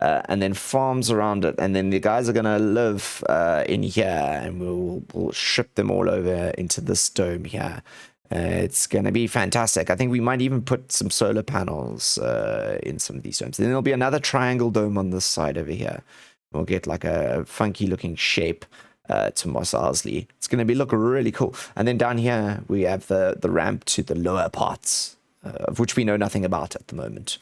And then farms around it, and then the guys are gonna live in here, and we'll ship them all over into this dome here. It's gonna be fantastic. I think we might even put some solar panels in some of these domes. Then there'll be another triangle dome on this side over here. We'll get like a funky looking shape to Mos Eisley. It's gonna look really cool. And then down here we have the ramp to the lower parts, of which we know nothing about at the moment.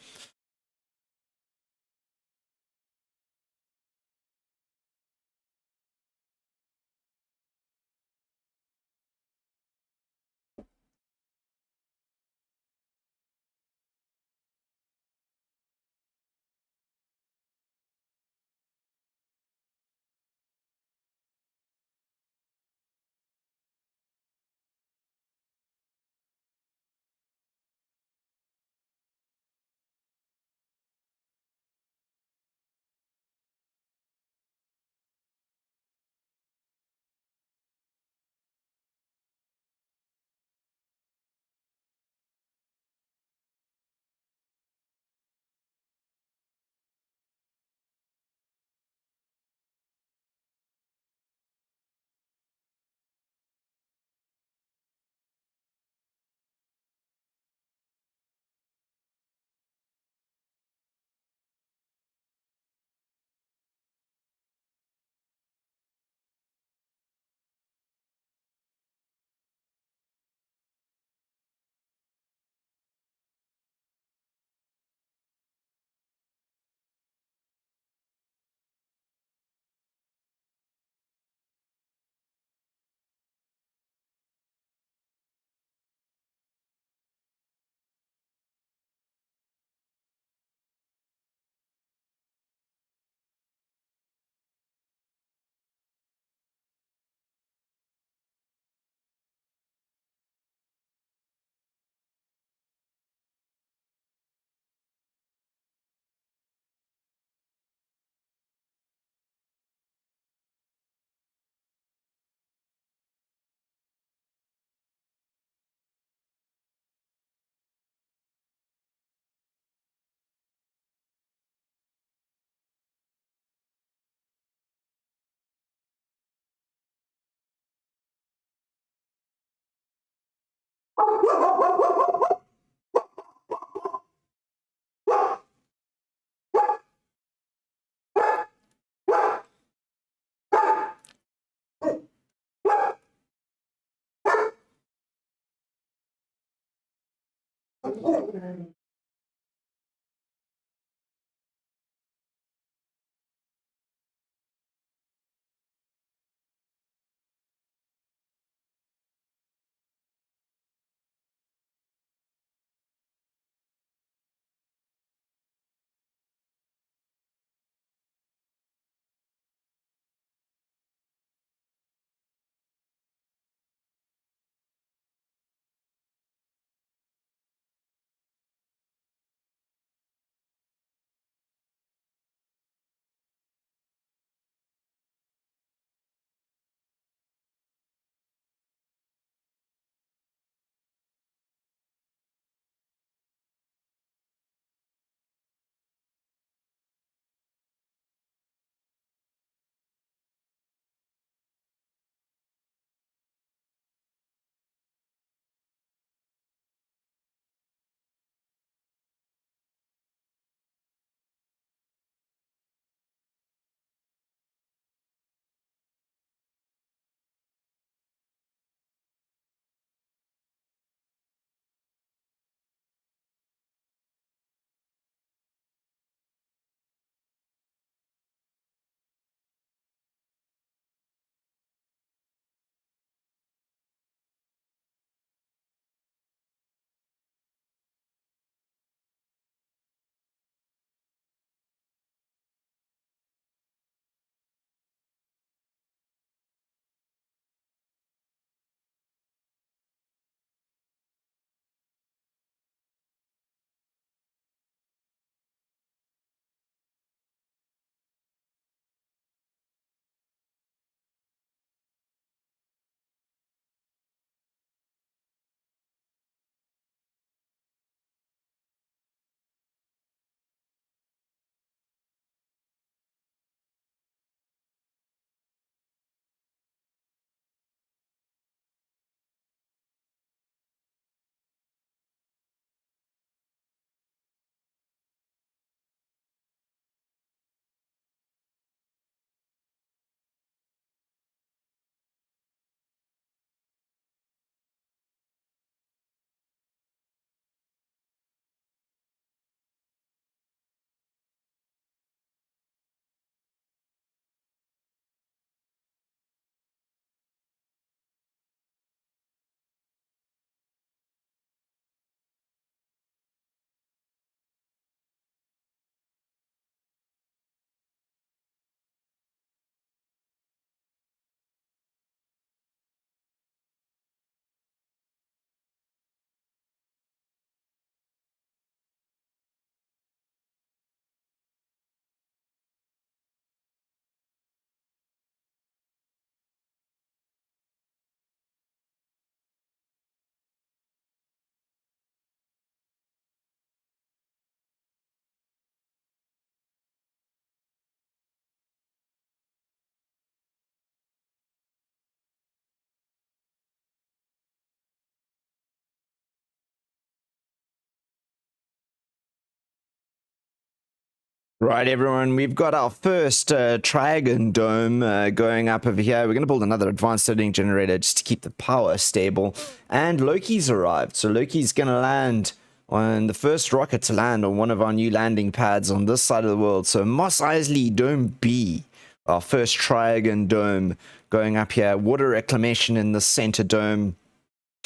Right, everyone, we've got our first Trigon dome going up over here. We're going to build another advanced studying generator just to keep the power stable. And Loki's arrived. So Loki's going to land on the first rocket to land on one of our new landing pads on this side of the world. So Mos Eisley Dome B, our first Trigon dome going up here. Water reclamation in the center dome,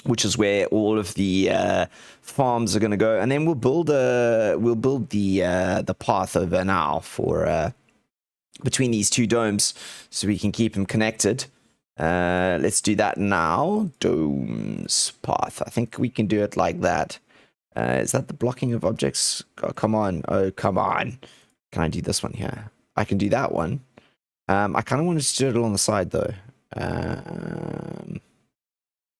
which is where all of the farms are going to go, and then we'll build the path over now for between these two domes, so we can keep them connected. Let's do that now. Domes path. I think we can do it like that. Is that the blocking of objects? Oh, come on! Oh, come on! Can I do this one here? I can do that one. I kind of wanted to do it along the side though.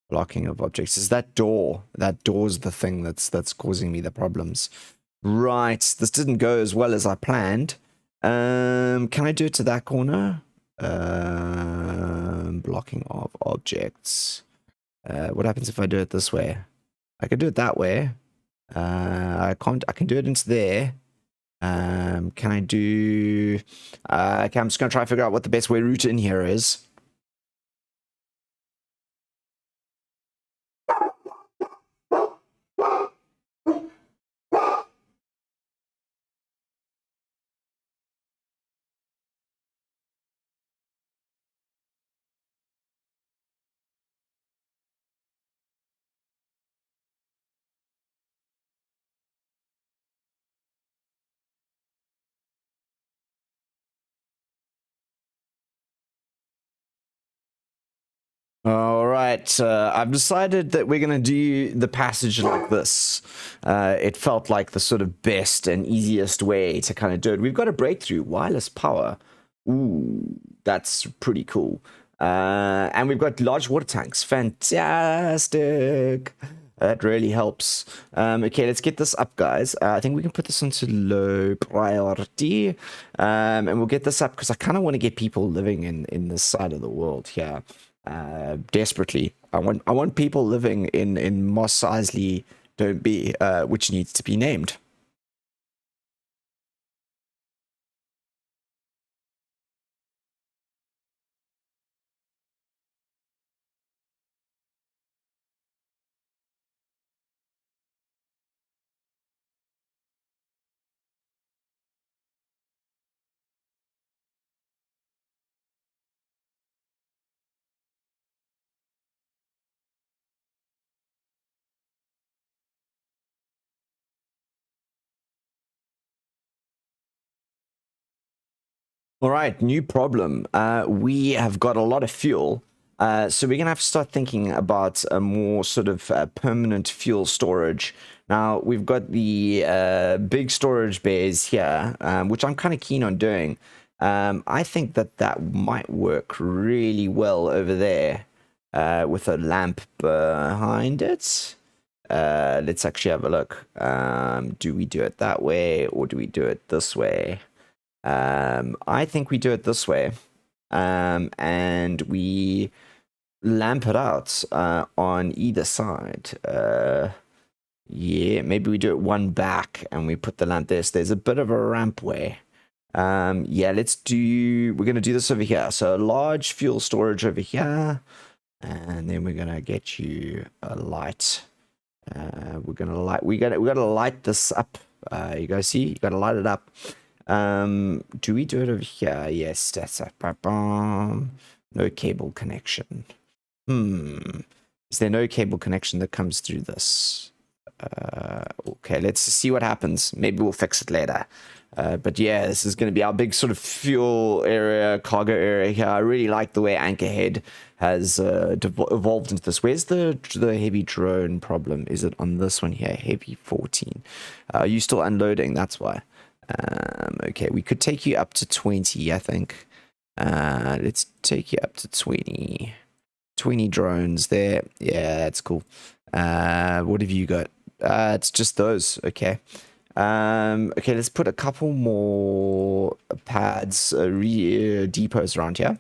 Blocking of objects is that door. That door's the thing that's causing me the problems. Right, this didn't go as well as I planned. Can I do it to that corner? Blocking of objects. What happens if I do it this way? I could do it that way. I can't. I can do it into there. Can I do? Okay, I'm just gonna try to figure out what the best way route in here is. All right, I've decided that we're gonna do the passage like this. It felt like the sort of best and easiest way to kind of do it. We've got a breakthrough, wireless power. Ooh, that's pretty cool. And we've got large water tanks. Fantastic. That really helps. Okay, let's get this up, guys. I think we can put this into low priority. And we'll get this up because I kind of want to get people living in this side of the world here. Desperately. I want people living in Mos Eisley, don't be, which needs to be named. All right, new problem. We have got a lot of fuel, so we're gonna have to start thinking about a more sort of permanent fuel storage. Now we've got the big storage bays here, which I'm kind of keen on doing. I think that that might work really well over there with a lamp behind it. Let's actually have a look. Do we do it that way or do we do it this way? I think we do it this way, and we lamp it out on either side. Yeah, maybe we do it one back and we put the lamp there. So there's a bit of a rampway. Yeah, we're going to do this over here. So large fuel storage over here. And then we're going to get you a light. We got to light this up. You guys see? You got to light it up. Do we do it over here? Yes, that's a no cable connection. Is there no cable connection that comes through this? Okay, let's see what happens. Maybe we'll fix it later. But yeah, this is going to be our big sort of fuel area, cargo area here. I really like the way Anchorhead has evolved into this. Where's the heavy drone problem? Is it on this one here? Heavy 14. Are you still unloading? That's why. Okay, we could take you up to 20, I think. Let's take you up to 20. 20 drones there. Yeah, that's cool. What have you got? It's just those. Okay. Okay, let's put a couple more pads, depots around here.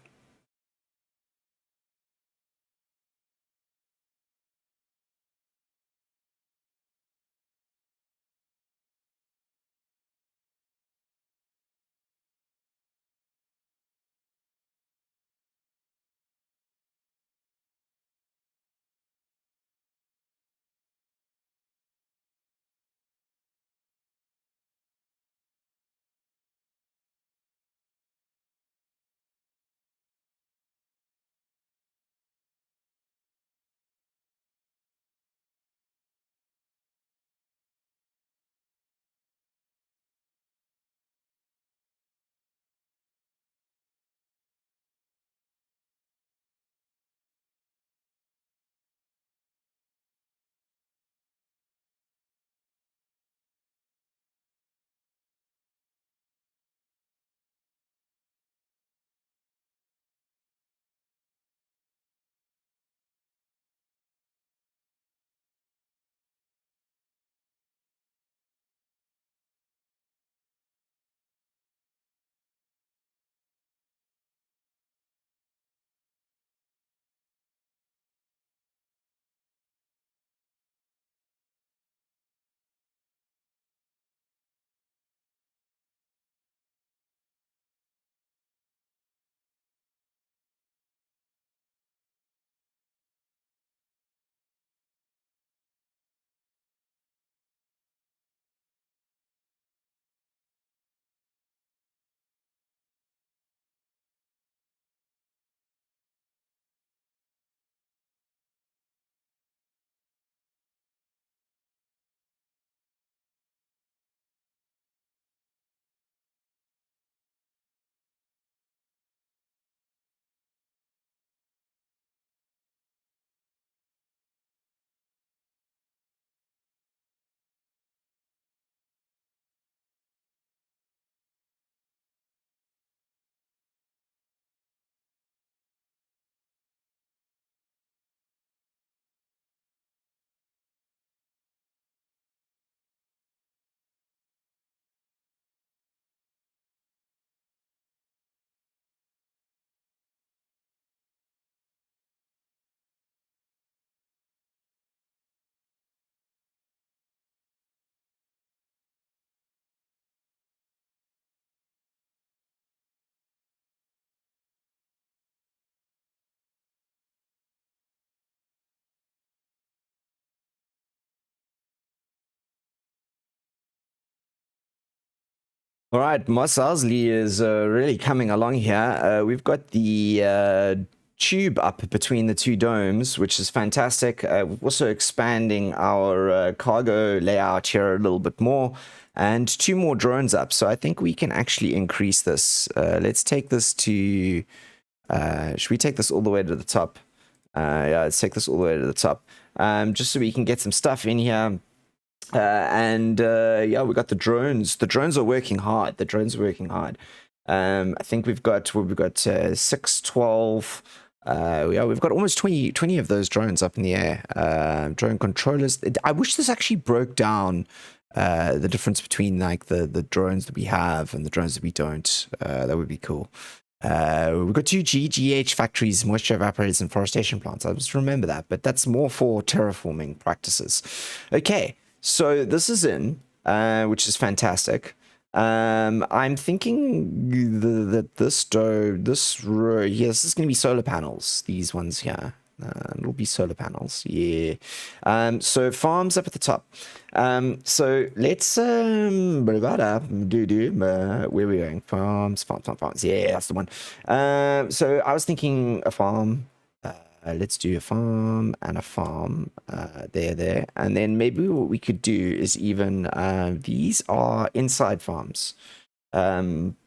All right, Mos Eisley is really coming along here. We've got the tube up between the two domes, which is fantastic. We're also expanding our cargo layout here a little bit more, and two more drones up. So I think we can actually increase this. Let's take this to. Should we take this all the way to the top? Yeah, let's take this all the way to the top, just so we can get some stuff in here. And yeah, we got the drones. The drones are working hard. The drones are working hard. I think we've got 6, 12. Yeah, we've got almost 20 of those drones up in the air. Drone controllers. I wish this actually broke down the difference between like the drones that we have and the drones that we don't. That would be cool. We've got two GGH factories, moisture evaporators, and forestation plants. I just remember that, but that's more for terraforming practices. Okay, so this is in, which is fantastic. I'm thinking that this row, yes, this is going to be solar panels. These ones here. It'll be solar panels, yeah. So farms up at the top. So let's where are we going? Farms. Yeah, that's the one. So I was thinking a farm. Let's do a farm and a farm there, and then maybe what we could do is even these are inside farms. Oxygen,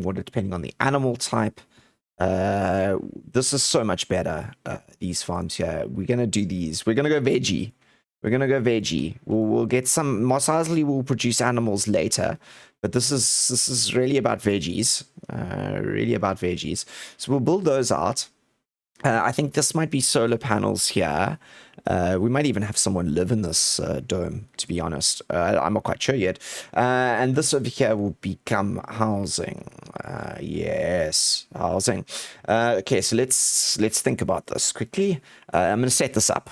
water, depending on the animal type. This is so much better. These farms here. We're gonna do these. We're gonna go veggie. We're gonna go veggie. We'll get some. Mos Eisley will produce animals later, but this is really about veggies. Really about veggies. So we'll build those out. I think this might be solar panels here. We might even have someone live in this dome, to be honest. I'm not quite sure yet. And this over here will become housing. Yes, housing. Okay, so let's think about this quickly. I'm going to set this up.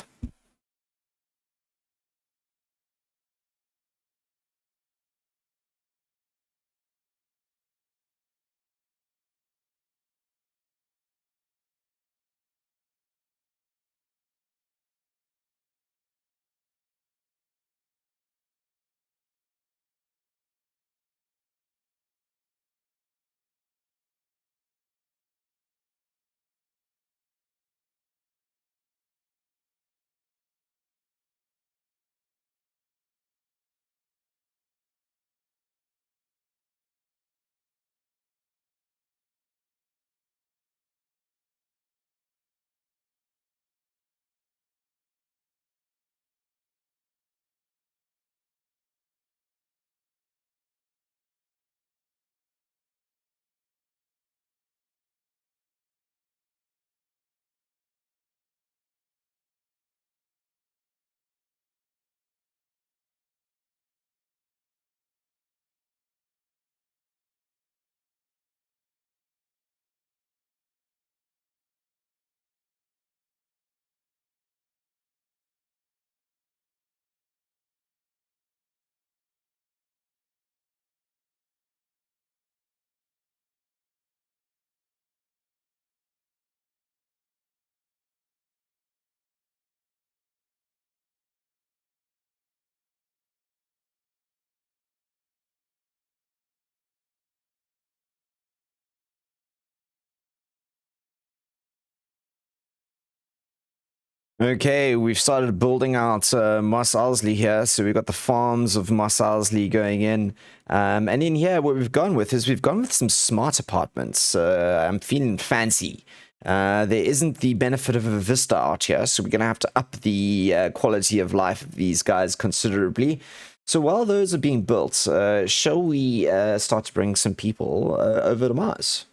Okay, we've started building out Mos Eisley here. So we've got the farms of Mos Eisley going in. And in here, what we've gone with is we've gone with some smart apartments. I'm feeling fancy. There isn't the benefit of a vista out here, so we're going to have to up the quality of life of these guys considerably. So while those are being built, shall we start to bring some people over to Mars?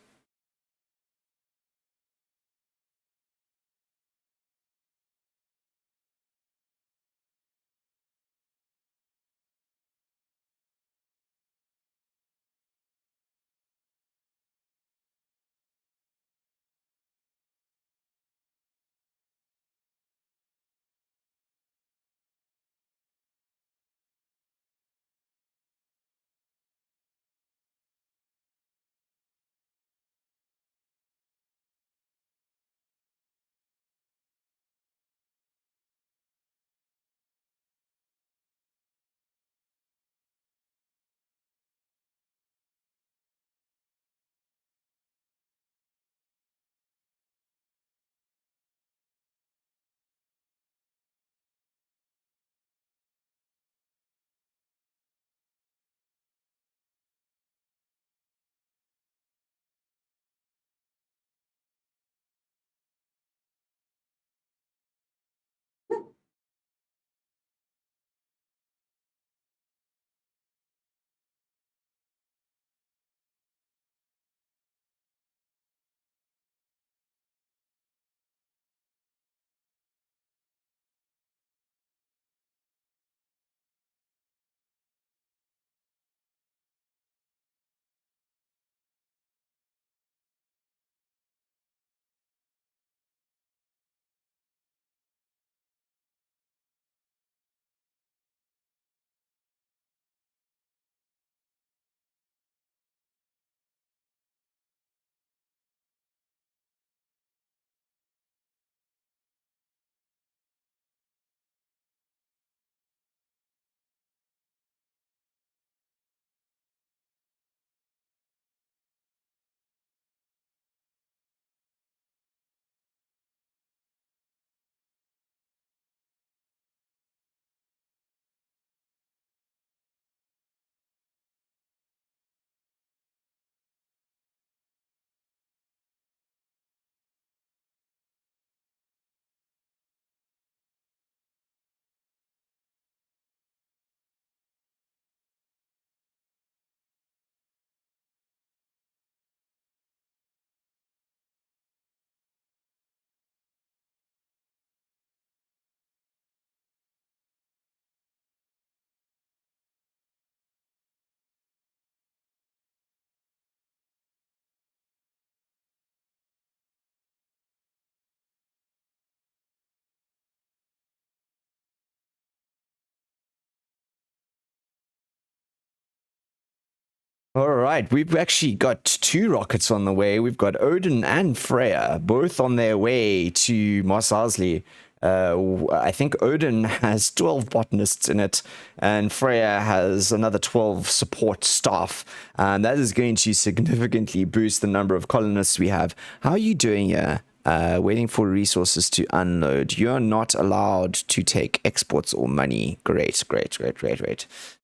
All right, we've actually got 2 rockets on the way. We've got Odin and Freya, both on their way to Mos Eisley. I think Odin has 12 botanists in it, and Freya has another 12 support staff. And that is going to significantly boost the number of colonists we have. How are you doing here? Waiting for resources to unload. You're not allowed to take exports or money. Great.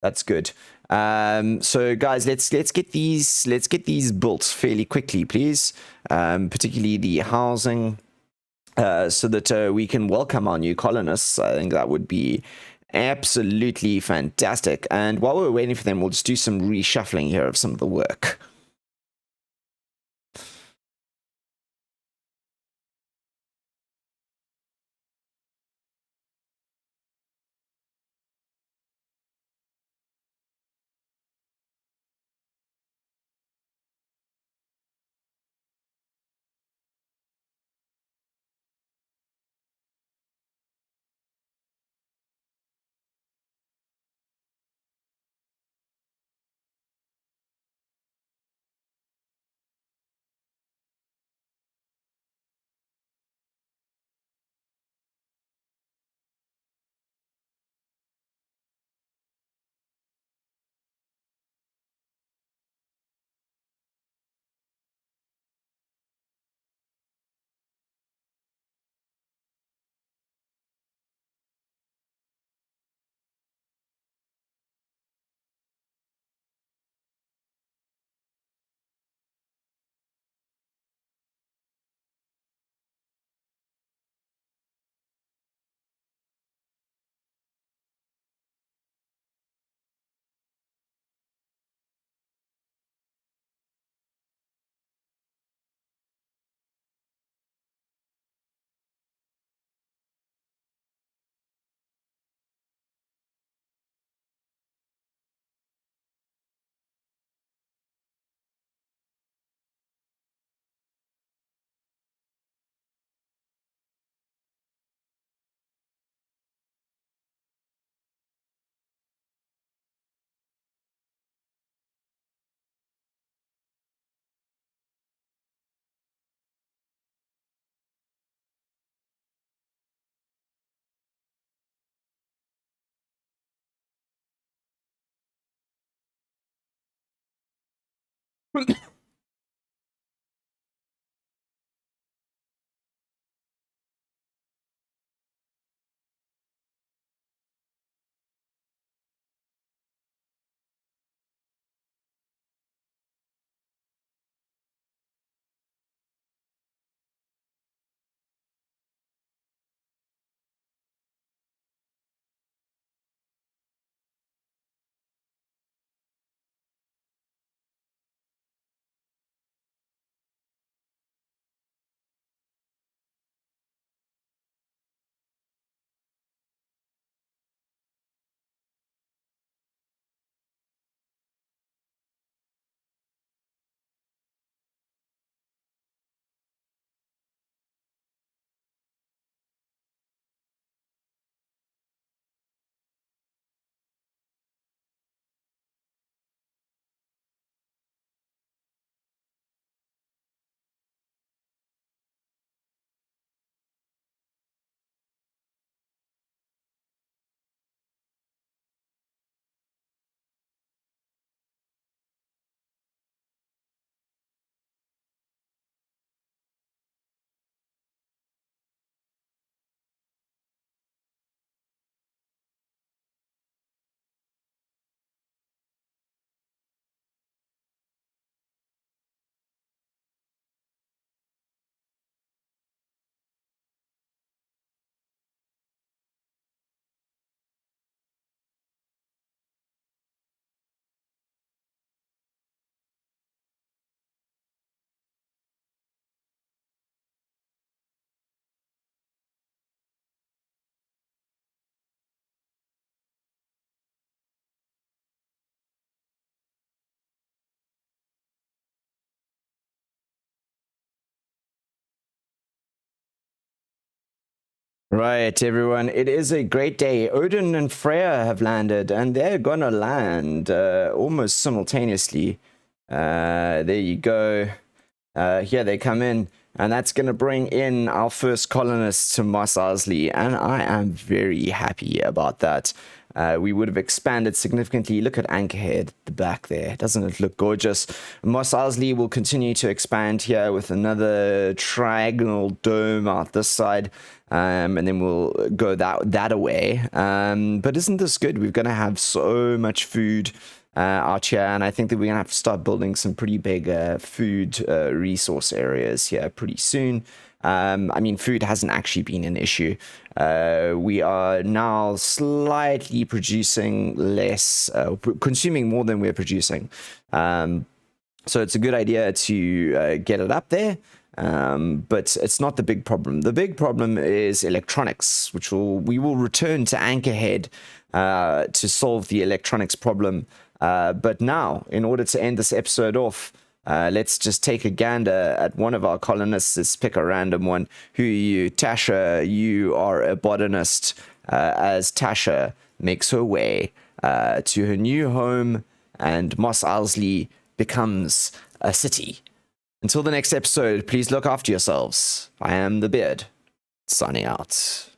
That's good. So guys, let's get these built fairly quickly, please. Particularly the housing, so that we can welcome our new colonists. I think that would be absolutely fantastic. And while we're waiting for them, we'll just do some reshuffling here of some of the work. Right, everyone. It is a great day. Odin and Freya have landed, and they're gonna land almost simultaneously. There you go. Here they come in, and that's going to bring in our first colonists to Mos Eisley, and I am very happy about that. We would have expanded significantly. Look at Anchorhead at the back there. Doesn't it look gorgeous? Mos Eisley will continue to expand here with another triangle dome out this side, and then we'll go that away. But isn't this good? We're going to have so much food out here, and I think that we're gonna have to start building some pretty big food resource areas here pretty soon. I mean, food hasn't actually been an issue. We are now slightly producing less, consuming more than we're producing. So it's a good idea to get it up there. But it's not the big problem. The big problem is electronics, which we will return to Anchorhead to solve the electronics problem. But now, in order to end this episode off, let's just take a gander at one of our colonists. Let's pick a random one. Who are you? Tasha, you are a botanist. As Tasha makes her way to her new home, and Mos Eisley becomes a city. Until the next episode, please look after yourselves. I am the Beard, signing out.